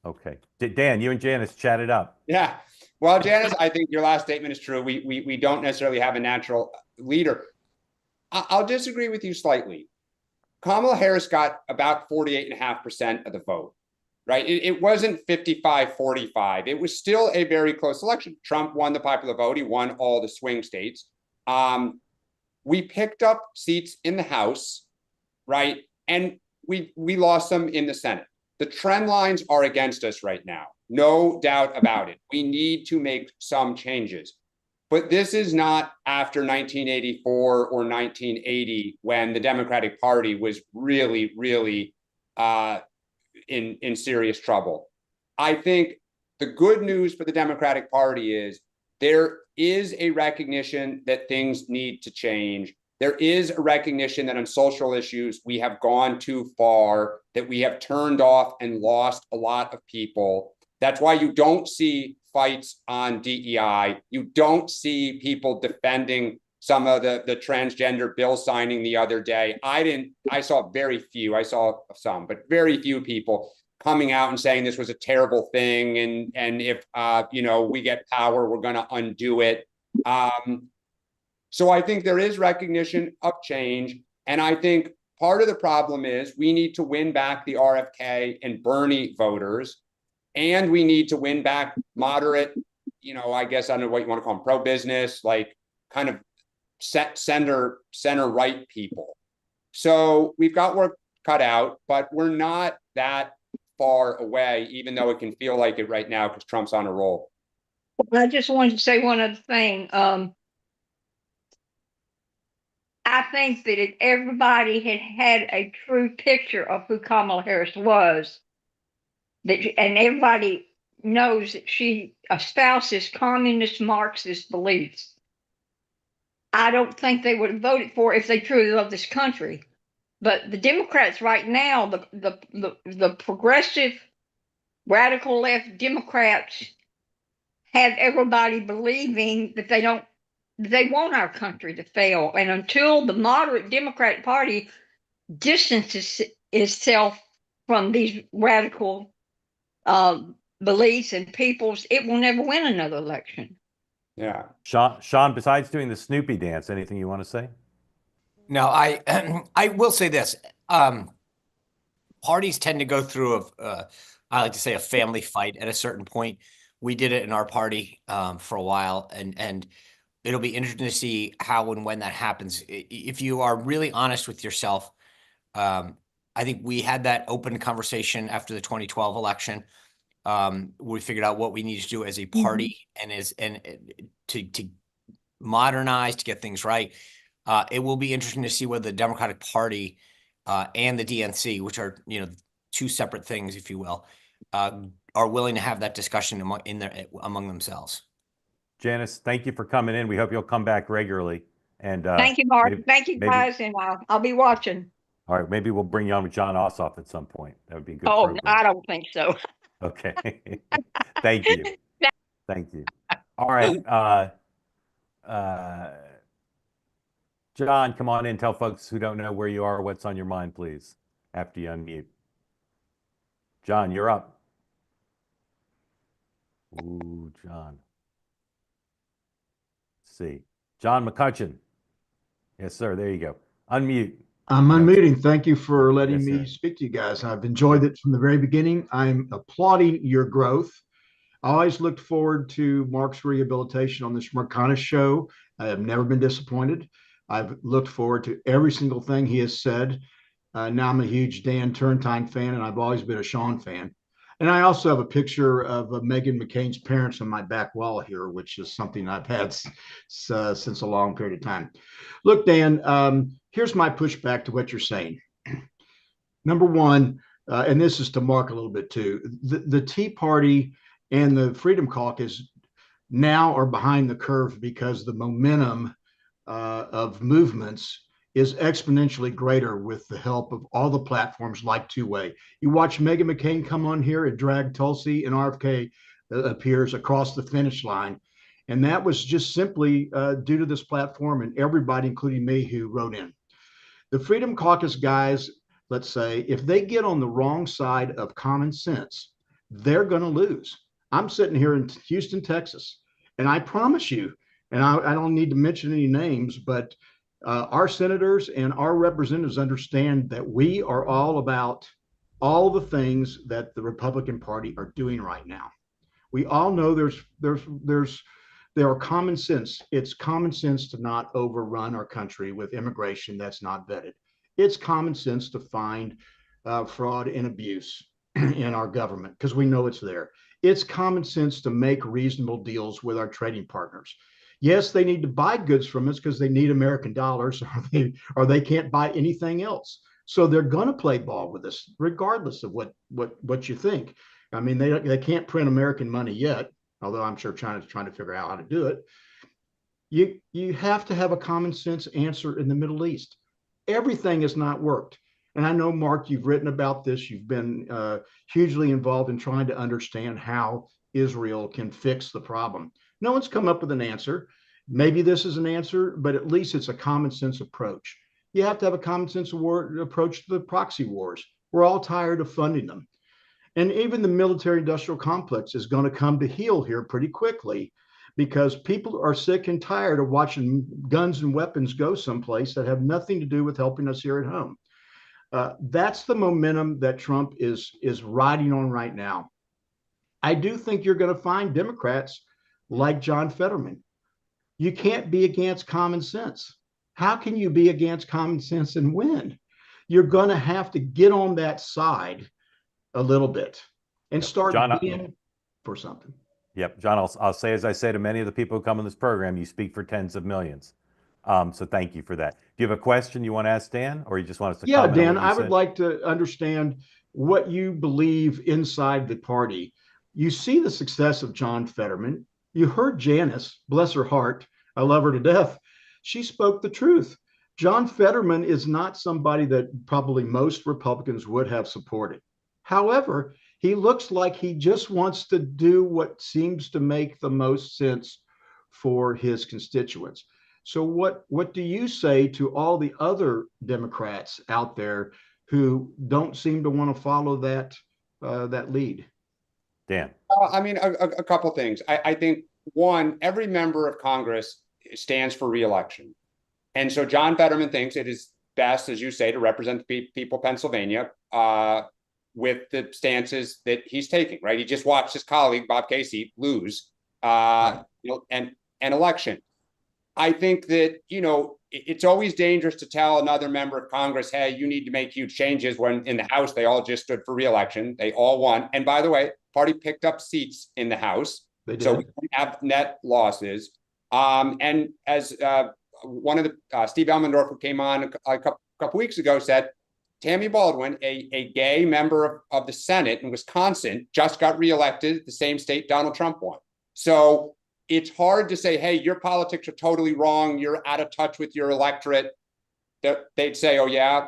Okay. Dan, you and Janice chat it up. Yeah. Well, Janice, I think your last statement is true. We don't necessarily have a natural leader. I'll disagree with you slightly. Kamala Harris got about 48.5% of the vote, right? It wasn't 55-45. It was still a very close election. Trump won the popular vote. He won all the swing states. We picked up seats in the House, right? And we lost them in the Senate. The trend lines are against us right now. No doubt about it. We need to make some changes. But this is not after 1984 or 1980 when the Democratic Party was really, really in serious trouble. I think the good news for the Democratic Party is there is a recognition that things need to change. There is a recognition that on social issues, we have gone too far, that we have turned off and lost a lot of people. That's why you don't see fights on DEI. You don't see people defending some of the transgender bill signing the other day. I saw very few, I saw some, but very few people coming out and saying this was a terrible thing. And if, we get power, we're going to undo it. So I think there is recognition of change. And I think part of the problem is we need to win back the RFK and Bernie voters. And we need to win back moderate, I guess, I don't know what you want to call them, pro-business, like kind of center right people. So we've got work cut out, but we're not that far away, even though it can feel like it right now because Trump's on a roll. I just wanted to say one other thing. I think that if everybody had a true picture of who Kamala Harris was, and everybody knows that she espouses communist Marxist beliefs, I don't think they would have voted for her if they truly love this country. But the Democrats right now, the progressive radical left Democrats have everybody believing that they want our country to fail. And until the moderate Democratic Party distances itself from these radical beliefs and peoples, it will never win another election. Yeah. Sean, besides doing the Snoopy dance, anything you want to say? No, I will say this. Parties tend to go through I like to say a family fight at a certain point. We did it in our party for a while, and it'll be interesting to see how and when that happens. If you are really honest with yourself, I think we had that open conversation after the 2012 election. We figured out what we need to do as a party and to modernize, to get things right. It will be interesting to see whether the Democratic Party and the DNC, which are two separate things, if you will, are willing to have that discussion among themselves. Janice, thank you for coming in. We hope you'll come back regularly. And thank you, Mark. Thank you, guys, and I'll be watching. All right, maybe we'll bring you on with John Ossoff at some point. That would be a good. Oh, program. I don't think so. Okay. Thank you. Thank you. All right. John, come on in. Tell folks who don't know where you are, what's on your mind, please, after you unmute. John, you're up. Ooh, John. Let's see. John McCutcheon. Yes, sir. There you go. Unmute. I'm unmuting. Thank you for letting Yes, me sir. speak to you guys. I've enjoyed it from the very beginning. I'm applauding your growth. I always looked forward to Mark's rehabilitation on this Mercana show. I have never been disappointed. I've looked forward to every single thing he has said. Now I'm a huge Dan Turrentine fan, and I've always been a Sean fan. And I also have a picture of Meghan McCain's parents on my back wall here, which is something I've had since a long period of time. Look, Dan, here's my pushback to what you're saying. Number one, and this is to Mark a little bit too, the Tea Party and the Freedom Caucus now are behind the curve because the momentum of movements is exponentially greater with the help of all the platforms like Two-Way. You watch Meghan McCain come on here and drag Tulsi, and RFK appears across the finish line. And that was just simply due to this platform and everybody, including me, who wrote in. The Freedom Caucus guys, let's say, if they get on the wrong side of common sense, they're going to lose. I'm sitting here in Houston, Texas, and I promise you, and I don't need to mention any names, but our senators and our representatives understand that we are all about all the things that the Republican Party are doing right now. We all know there are common sense. It's common sense to not overrun our country with immigration that's not vetted. It's common sense to find fraud and abuse in our government because we know it's there. It's common sense to make reasonable deals with our trading partners. Yes, they need to buy goods from us because they need American dollars, or they can't buy anything else. So they're going to play ball with us, regardless of what you think. I mean, they can't print American money yet, although I'm sure China's trying to figure out how to do it. You have to have a common sense answer in the Middle East. Everything has not worked. And I know, Mark, you've written about this. You've been hugely involved in trying to understand how Israel can fix the problem. No one's come up with an answer. Maybe this is an answer, but at least it's a common sense approach. You have to have a common sense approach to the proxy wars. We're all tired of funding them. And even the military industrial complex is going to come to heel here pretty quickly, because people are sick and tired of watching guns and weapons go someplace that have nothing to do with helping us here at home. That's the momentum that Trump is riding on right now. I do think you're going to find Democrats like John Fetterman. You can't be against common sense. How can you be against common sense and win? You're going to have to get on that side a little bit and start being for something. Yep, John, I'll say, as I say to many of the people who come on this program, you speak for tens of millions. So thank you for that. Do you have a question you want to ask Dan, or you just want us to comment? Dan, I would like to understand what you believe inside the party. You see the success of John Fetterman. You heard Janice, bless her heart, I love her to death. She spoke the truth. John Fetterman is not somebody that probably most Republicans would have supported. However, he looks like he just wants to do what seems to make the most sense for his constituents. So what do you say to all the other Democrats out there who don't seem to want to follow that lead? Dan. I mean, a couple things. I think, one, every member of Congress stands for re-election. And so John Fetterman thinks it is best, as you say, to represent the people of Pennsylvania with the stances that he's taking, right? He just watched his colleague, Bob Casey, lose an election. I think that, it's always dangerous to tell another member of Congress, hey, you need to make huge changes, when in the House, they all just stood for re-election. They all won. And by the way, party picked up seats in the House. So we have net losses. And as one of the Steve Elmendorf, who came on a couple weeks ago, said, Tammy Baldwin, a gay member of the Senate in Wisconsin, just got reelected, the same state Donald Trump won. So it's hard to say, hey, your politics are totally wrong, you're out of touch with your electorate. They'd say, oh yeah,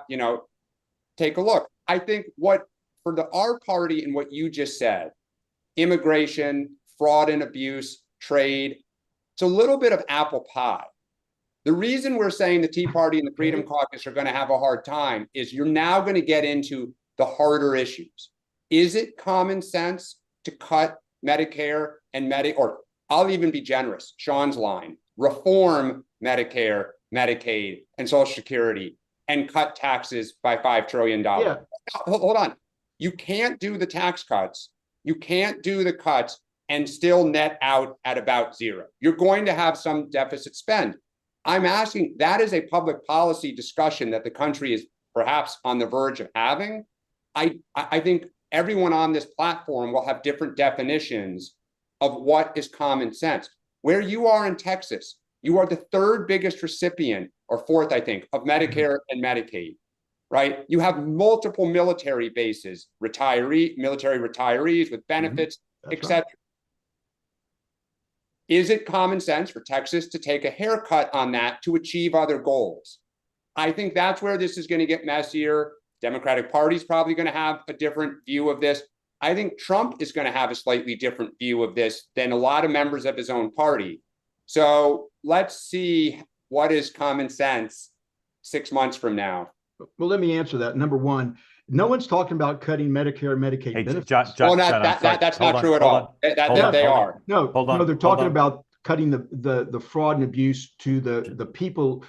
take a look. I think what for our party and what you just said, immigration, fraud and abuse, trade, it's a little bit of apple pie. The reason we're saying the Tea Party and the Freedom Caucus are going to have a hard time is you're now going to get into the harder issues. Is it common sense to cut Medicare and or I'll even be generous, Sean's line, reform Medicare, Medicaid, and Social Security and cut taxes by $5 trillion? Yeah. Hold on. You can't do the tax cuts. You can't do the cuts and still net out at about zero. You're going to have some deficit spend. I'm asking, that is a public policy discussion that the country is perhaps on the verge of having. I think everyone on this platform will have different definitions of what is common sense. Where you are in Texas, you are the third biggest recipient, or fourth, I think, of Medicare and Medicaid, right? You have multiple military bases, military retirees with benefits, etc. Right. Is it common sense for Texas to take a haircut on that to achieve other goals? I think that's where this is going to get messier. Democratic Party is probably going to have a different view of this. I think Trump is going to have a slightly different view of this than a lot of members of his own party. So let's see what is common sense 6 months from now. Well, let me answer that. Number one, no one's talking about cutting Medicare and Medicaid benefits. John, that's not true at all. They are. No, they're talking about cutting the fraud and abuse to the people.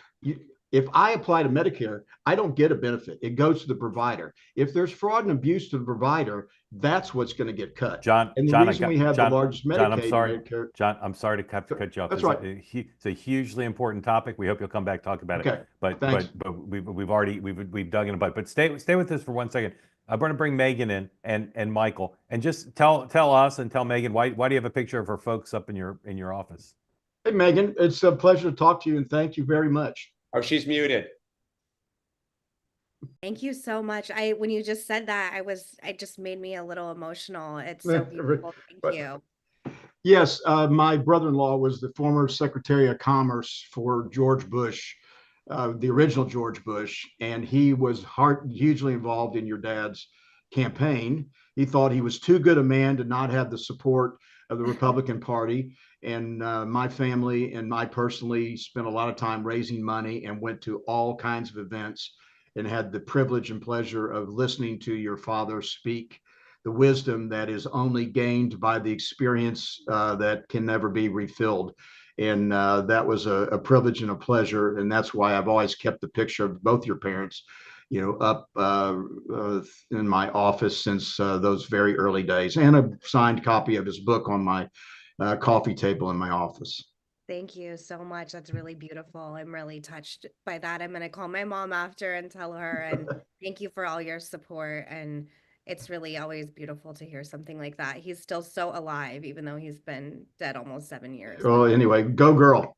If I apply to Medicare, I don't get a benefit. It goes to the provider. If there's fraud and abuse to the provider, that's what's going to get cut. John, and the reason we have the largest Medicaid. John, I'm sorry to cut you off. That's right. It's a hugely important topic. We hope you'll come back talk about it. But we've dug in a bit. But stay with us for 1 second. I'm going to bring Meghan in and Michael, and just tell us and tell Meghan why do you have a picture of her folks up in your office? Hey Meghan, it's a pleasure to talk to you, and thank you very much. Oh, she's muted. Thank you so much. When you just said that, it just made me a little emotional. It's so beautiful. Thank you. Yes, my brother-in-law was the former Secretary of Commerce for George Bush. the original George Bush, and he was hugely involved in your dad's campaign. He thought he was too good a man to not have the support of the Republican Party. And my family and I personally spent a lot of time raising money and went to all kinds of events and had the privilege and pleasure of listening to your father speak the wisdom that is only gained by the experience that can never be refilled. And that was a privilege and a pleasure. And that's why I've always kept the picture of both your parents, up in my office since those very early days, and a signed copy of his book on my coffee table in my office. Thank you so much. That's really beautiful. I'm really touched by that. I'm going to call my mom after and tell her. And thank you for all your support. And it's really always beautiful to hear something like that. He's still so alive, even though he's been dead almost 7 years. Well, anyway, go girl.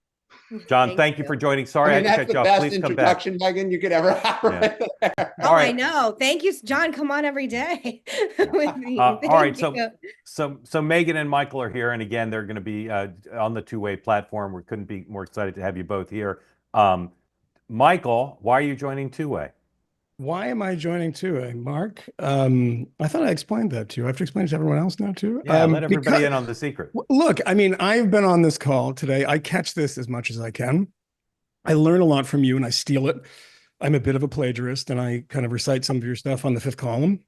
John, thank you for joining. Sorry, I mean, I had that's to the cut you off. best Please come back. introduction, Meghan, you could ever have. Right there. Oh, I know. Thank you, John. Come on every day with me. All right. Thank you. So Meghan and Michael are here, and again, they're going to be on the two-way platform. We couldn't be more excited to have you both here. Michael, why are you joining two-way? Why am I joining two-way, Mark? I thought I explained that to you. I have to explain it to everyone else now too. Yeah, let everybody in on the secret. Look, I mean, I've been on this call today. I catch this as much as I can. I learn a lot from you and I steal it. I'm a bit of a plagiarist and I kind of recite some of your stuff on the fifth column.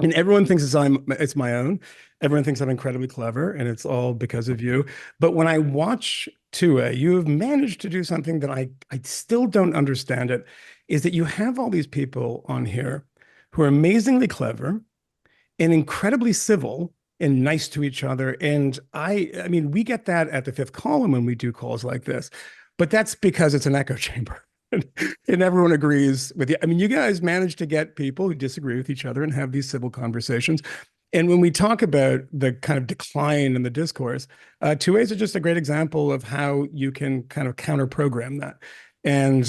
And everyone thinks it's my own. Everyone thinks I'm incredibly clever and it's all because of you. But when I watch two-way, you have managed to do something that I still don't understand it, is that you have all these people on here who are amazingly clever and incredibly civil and nice to each other. And I mean, we get that at the fifth column when we do calls like this, but that's because it's an echo chamber. And everyone agrees with you. I mean, you guys manage to get people who disagree with each other and have these civil conversations. And when we talk about the kind of decline in the discourse, two-ways are just a great example of how you can kind of counter-program that. And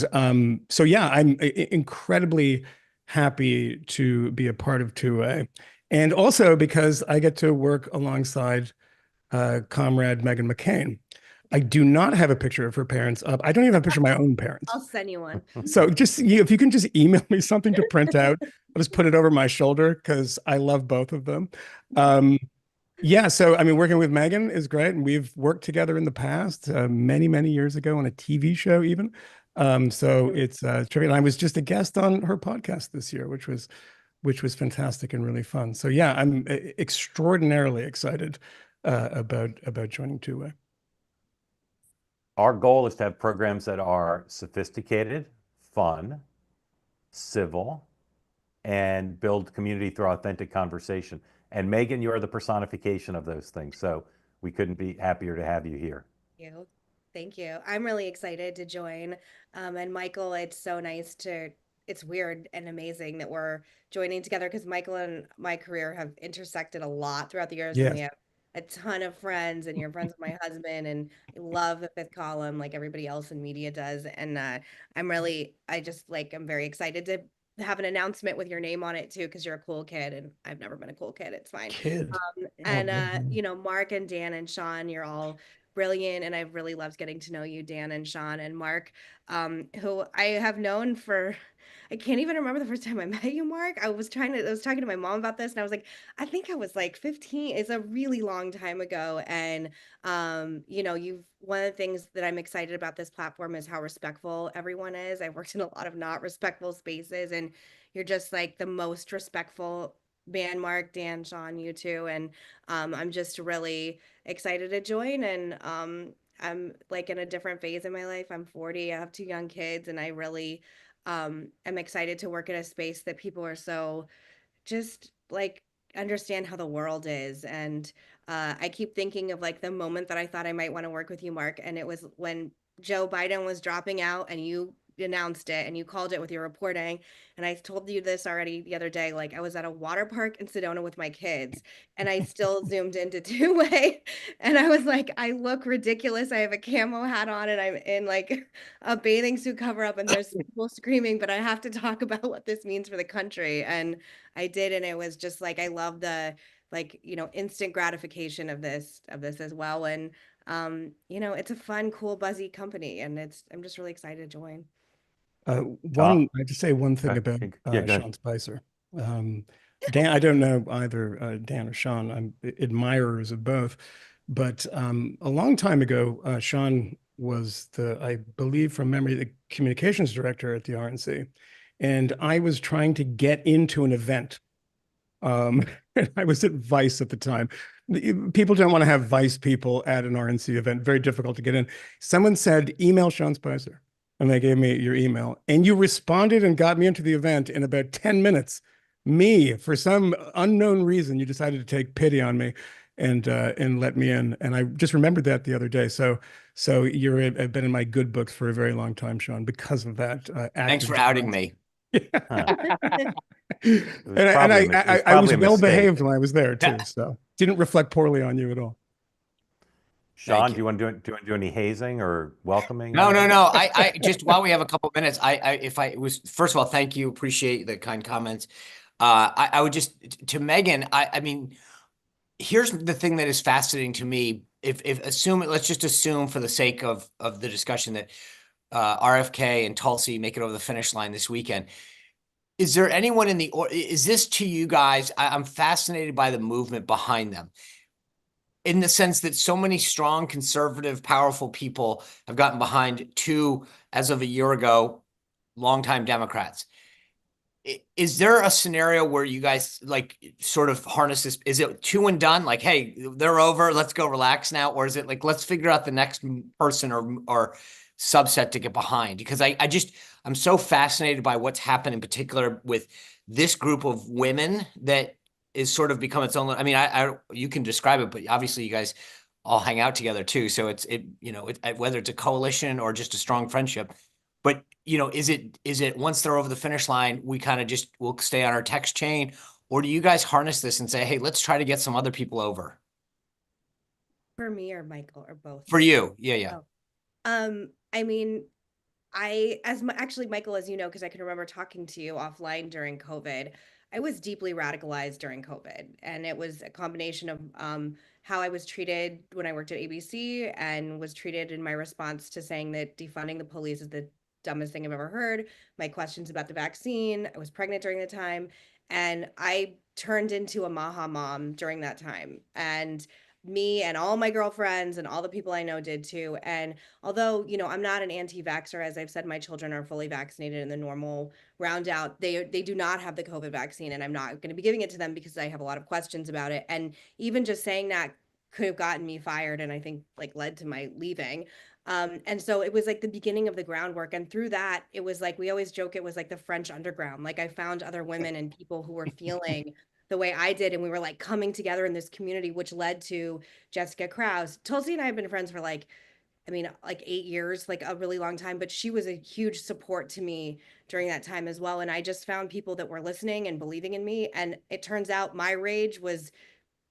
so, yeah, I'm incredibly happy to be a part of two-way. And also because I get to work alongside comrade Meghan McCain. I do not have a picture of her parents up. I don't even have a picture of my own parents. I'll send you one. So just, if you can just email me something to print out, I'll just put it over my shoulder because I love both of them. Yeah, so I mean, working with Meghan is great. And we've worked together in the past, many, many years ago on a TV show even. So it's terrific. And I was just a guest on her podcast this year, which was fantastic and really fun. So yeah, I'm extraordinarily excited about joining two-way. Our goal is to have programs that are sophisticated, fun, civil, and build community through authentic conversation. And Meghan, you are the personification of those things. So we couldn't be happier to have you here. Thank you. Thank you. I'm really excited to join. And Michael, it's so nice it's weird and amazing that we're joining together because Michael and my career have intersected a lot throughout the years. Yes. And we have a ton of friends and you're friends with my husband and I love the fifth column like everybody else in media does. And I'm very excited to have an announcement with your name on it too, because you're a cool kid and I've never been a cool kid. It's fine. Mark and Dan and Sean, you're all brilliant. And I've really loved getting to know you, Dan and Sean and Mark, who I have known for, I can't even remember the first time I met you, Mark. I was talking to my mom about this and I was like, I think I was like 15. It's a really long time ago. And, one of the things that I'm excited about this platform is how respectful everyone is. I've worked in a lot of not respectful spaces and you're just like the most respectful man, Mark, Dan, Sean, you too. And I'm just really excited to join. And I'm like in a different phase in my life. I'm 40. I have 2 young kids and I really am excited to work in a space that people are so just like understand how the world is. And I keep thinking of like the moment that I thought I might want to work with you, Mark. And it was when Joe Biden was dropping out and you announced it and you called it with your reporting. And I told you this already the other day, like I was at a water park in Sedona with my kids and I still zoomed into two-way and I was like, I look ridiculous. I have a camo hat on and I'm in like a bathing suit cover up and there's people screaming, but I have to talk about what this means for the country. And I did. And it was just like, I love the instant gratification of this as well. And, it's a fun, cool, buzzy company and I'm just really excited to join. I have to say one thing about yeah, go ahead. Sean Spicer. Dan, I don't know either Dan or Sean. I'm admirers of both, but a long time ago, Sean was I believe from memory, the communications director at the RNC, and I was trying to get into an event. And I was at Vice at the time. People don't want to have Vice people at an RNC event. Very difficult to get in. Someone said, email Sean Spicer. And they gave me your email. And you responded and got me into the event in about 10 minutes. Me, for some unknown reason, you decided to take pity on me and let me in. And I just remembered that the other day. So have been in my good books for a very long time, Sean, because of that. Thanks for outing me. And I was well behaved when I was there too, so didn't reflect poorly on you at all. Sean, do you want to do any hazing or welcoming? No. I just, while we have a couple minutes, first of all, thank you, appreciate the kind comments. I would just, to Meghan, I mean, here's the thing that is fascinating to me. Let's just assume for the sake of the discussion that RFK and Tulsi make it over the finish line this weekend. Is there anyone is this to you guys? I'm fascinated by the movement behind them, in the sense that so many strong, conservative, powerful people have gotten behind two, as of a year ago, longtime Democrats. Is there a scenario where you guys like sort of harness this? Is it two and done? Like, hey, they're over, let's go relax now? Or is it like, let's figure out the next person or subset to get behind? Because I'm so fascinated by what's happened in particular with this group of women that is sort of become its own. I mean, you can describe it, but obviously you guys all hang out together too. So whether it's a coalition or just a strong friendship, but is it once they're over the finish line, we kind of we'll stay on our text chain, or do you guys harness this and say, hey, let's try to get some other people over? For me or Michael or both? For you. Yeah. Oh. I mean, actually, Michael, as you know, because I can remember talking to you offline during COVID, I was deeply radicalized during COVID. And it was a combination of how I was treated when I worked at ABC and was treated in my response to saying that defunding the police is the dumbest thing I've ever heard. My questions about the vaccine, I was pregnant during the time, and I turned into a Maha mom during that time. And me and all my girlfriends and all the people I know did too. And although, I'm not an anti-vaxxer, as I've said, my children are fully vaccinated in the normal round out. They do not have the COVID vaccine, and I'm not going to be giving it to them because I have a lot of questions about it. And even just saying that could have gotten me fired, and I think led to my leaving. And so it was like the beginning of the groundwork. And through that, it was like, we always joke, it was like the French underground. Like I found other women and people who were feeling the way I did. And we were like coming together in this community, which led to Jessica Krause. Tulsi and I have been friends for 8 years, like a really long time, but she was a huge support to me during that time as well. And I just found people that were listening and believing in me. And it turns out my rage was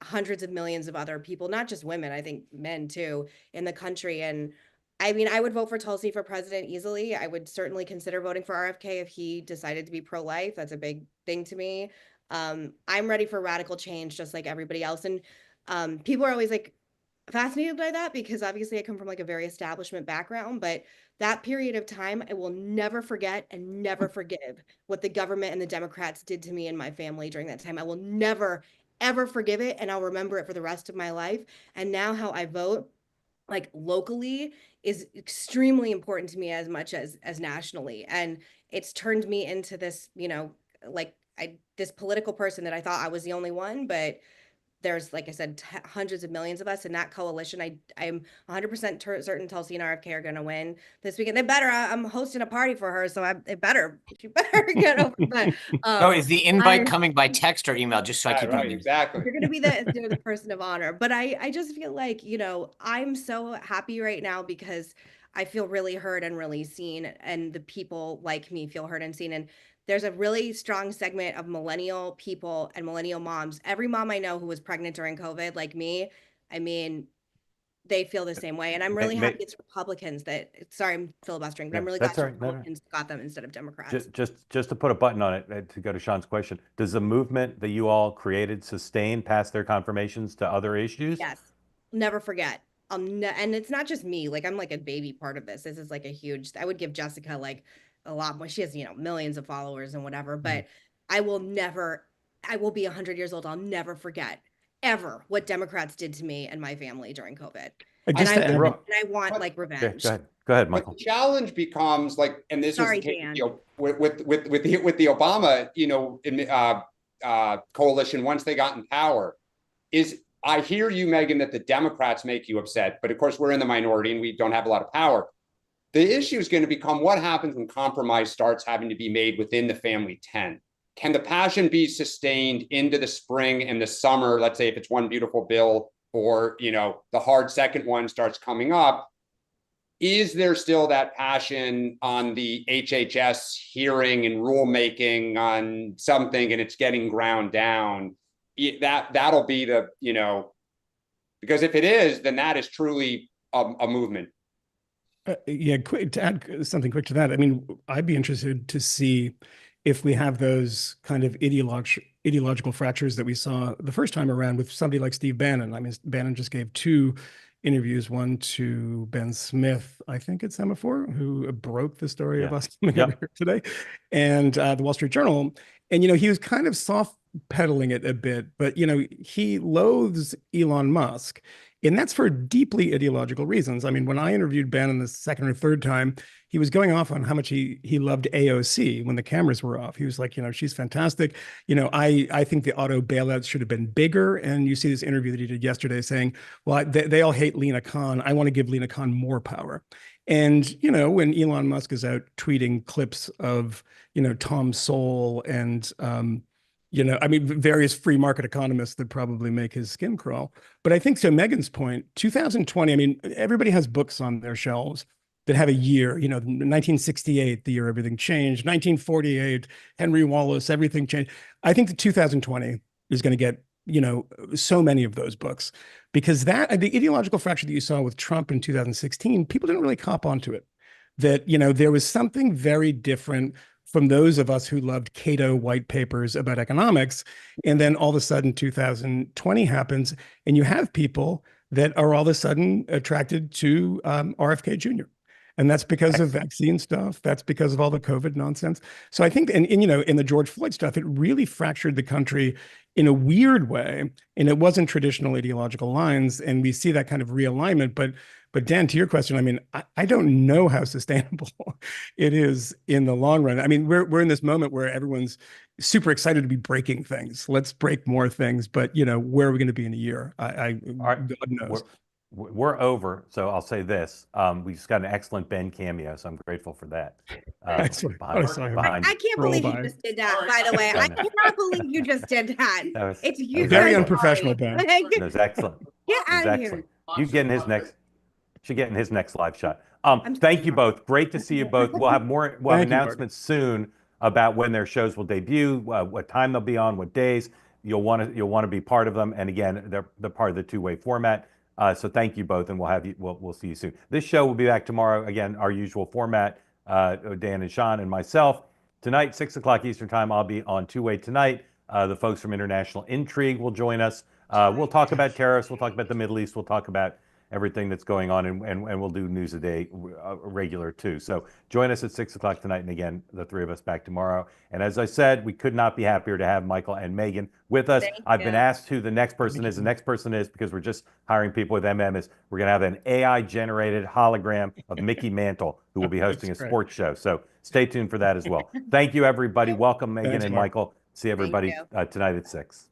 hundreds of millions of other people, not just women, I think men too, in the country. And I mean, I would vote for Tulsi for president easily. I would certainly consider voting for RFK if he decided to be pro-life. That's a big thing to me. I'm ready for radical change, just like everybody else. And people are always fascinated by that because obviously I come from a very establishment background, but that period of time, I will never forget and never forgive what the government and the Democrats did to me and my family during that time. I will never, ever forgive it, and I'll remember it for the rest of my life. And now how I vote, locally, is extremely important to me as much as nationally. And it's turned me into this, this political person that I thought I was the only one, but there's, like I said, hundreds of millions of us in that coalition. I'm 100% certain Tulsi and RFK are going to win this weekend. They better. I'm hosting a party for her, so she better get over. But so is the invite coming by text or email? Just so I keep right, exactly. You're going to be the person of honor. But I just feel like, I'm so happy right now because I feel really heard and really seen, and the people like me feel heard and seen. And there's a really strong segment of millennial people and millennial moms. Every mom I know who was pregnant during COVID, like me, I mean, they feel the same way. And I'm really happy it's Republicans sorry, I'm filibustering, but I'm really glad Republicans got them instead of Democrats. Just to put a button on it, to go to Sean's question, does the movement that you all created sustain past their confirmations to other issues? Yes. Never forget. And it's not just me. I'm a baby part of this. This is a huge, I would give Jessica a lot more. She has, millions of followers and whatever, but I will be 100 years old. I'll never forget ever what Democrats did to me and my family during COVID. And I want like revenge. Go ahead, Michael. But the challenge becomes like, and this Sorry, was the case, Dan. with the Obama, coalition once they got in power, is I hear you, Meghan, that the Democrats make you upset, but of course we're in the minority and we don't have a lot of power. The issue is going to become what happens when compromise starts having to be made within the family tent. Can the passion be sustained into the spring and the summer? Let's say if it's one beautiful bill, or the hard second one starts coming up. Is there still that passion on the HHS hearing and rulemaking on something, and it's getting ground down? That'll be the because if it is, then that is truly a movement. Quick to add something quick to that. I mean, I'd be interested to see if we have those kind of ideological fractures that we saw the first time around with somebody like Steve Bannon. I mean, Bannon just gave 2 interviews, one to Ben Smith, I think it's Semaphore, who broke the story of us coming over here today, and the Wall Street Journal. And, he was kind of soft pedaling it a bit, but, he loathes Elon Musk. And that's for deeply ideological reasons. I mean, when I interviewed Bannon the second or third time, he was going off on how much he loved AOC when the cameras were off. He was like, she's fantastic. I think the auto bailouts should have been bigger. And you see this interview that he did yesterday saying, well, they all hate Lena Khan. I want to give Lena Khan more power. And, when Elon Musk is out tweeting clips of, Tom Sowell and, various free market economists that probably make his skin crawl. But I think, to Meghan's point, 2020, I mean, everybody has books on their shelves that have a year, 1968, the year everything changed, 1948, Henry Wallace, everything changed. I think that 2020 is going to get, so many of those books, because the ideological fracture that you saw with Trump in 2016, people didn't really cop onto it. That, there was something very different from those of us who loved Cato white papers about economics. And then all of a sudden 2020 happens, and you have people that are all of a sudden attracted to RFK Jr. And that's because of vaccine stuff. That's because of all the COVID nonsense. So I think, in the George Floyd stuff, it really fractured the country in a weird way. And it wasn't traditional ideological lines. And we see that kind of realignment. But Dan, to your question, I mean, I don't know how sustainable it is in the long run. I mean, we're in this moment where everyone's super excited to be breaking things. Let's break more things. But, where are we going to be in a year? God knows. We're over. So I'll say this. We just got an excellent Ben cameo, so I'm grateful for that. I can't believe you just did that, by the way. I cannot believe you just did that. It's you. Very unprofessional, Ben. That was excellent. Get out of here. You getting his next... Should get in his next live shot. Thank you both. Great to see you both. We'll have more. We'll have announcements soon about when their shows will debut, what time they'll be on, what days. You'll want to be part of them. And again, they're part of the two-way format. So thank you both, and we'll see you soon. This show will be back tomorrow. Again, our usual format. Dan and Sean and myself. Tonight, 6 o'clock Eastern time, I'll be on Two-Way Tonight. The folks from International Intrigue will join us. We'll talk about tariffs. We'll talk about the Middle East. We'll talk about everything that's going on, and we'll do news a day regular too. So join us at 6 o'clock tonight. And again, the 3 of us back tomorrow. And as I said, we could not be happier to have Michael and Meghan with us. I've been asked who the next person is. The next person is, because we're just hiring people with MM, is we're going to have an AI generated hologram of Mickey Mantle, who will be hosting a sports show. So stay tuned for that as well. Thank you, everybody. Welcome, Meghan and Michael. See everybody tonight at 6.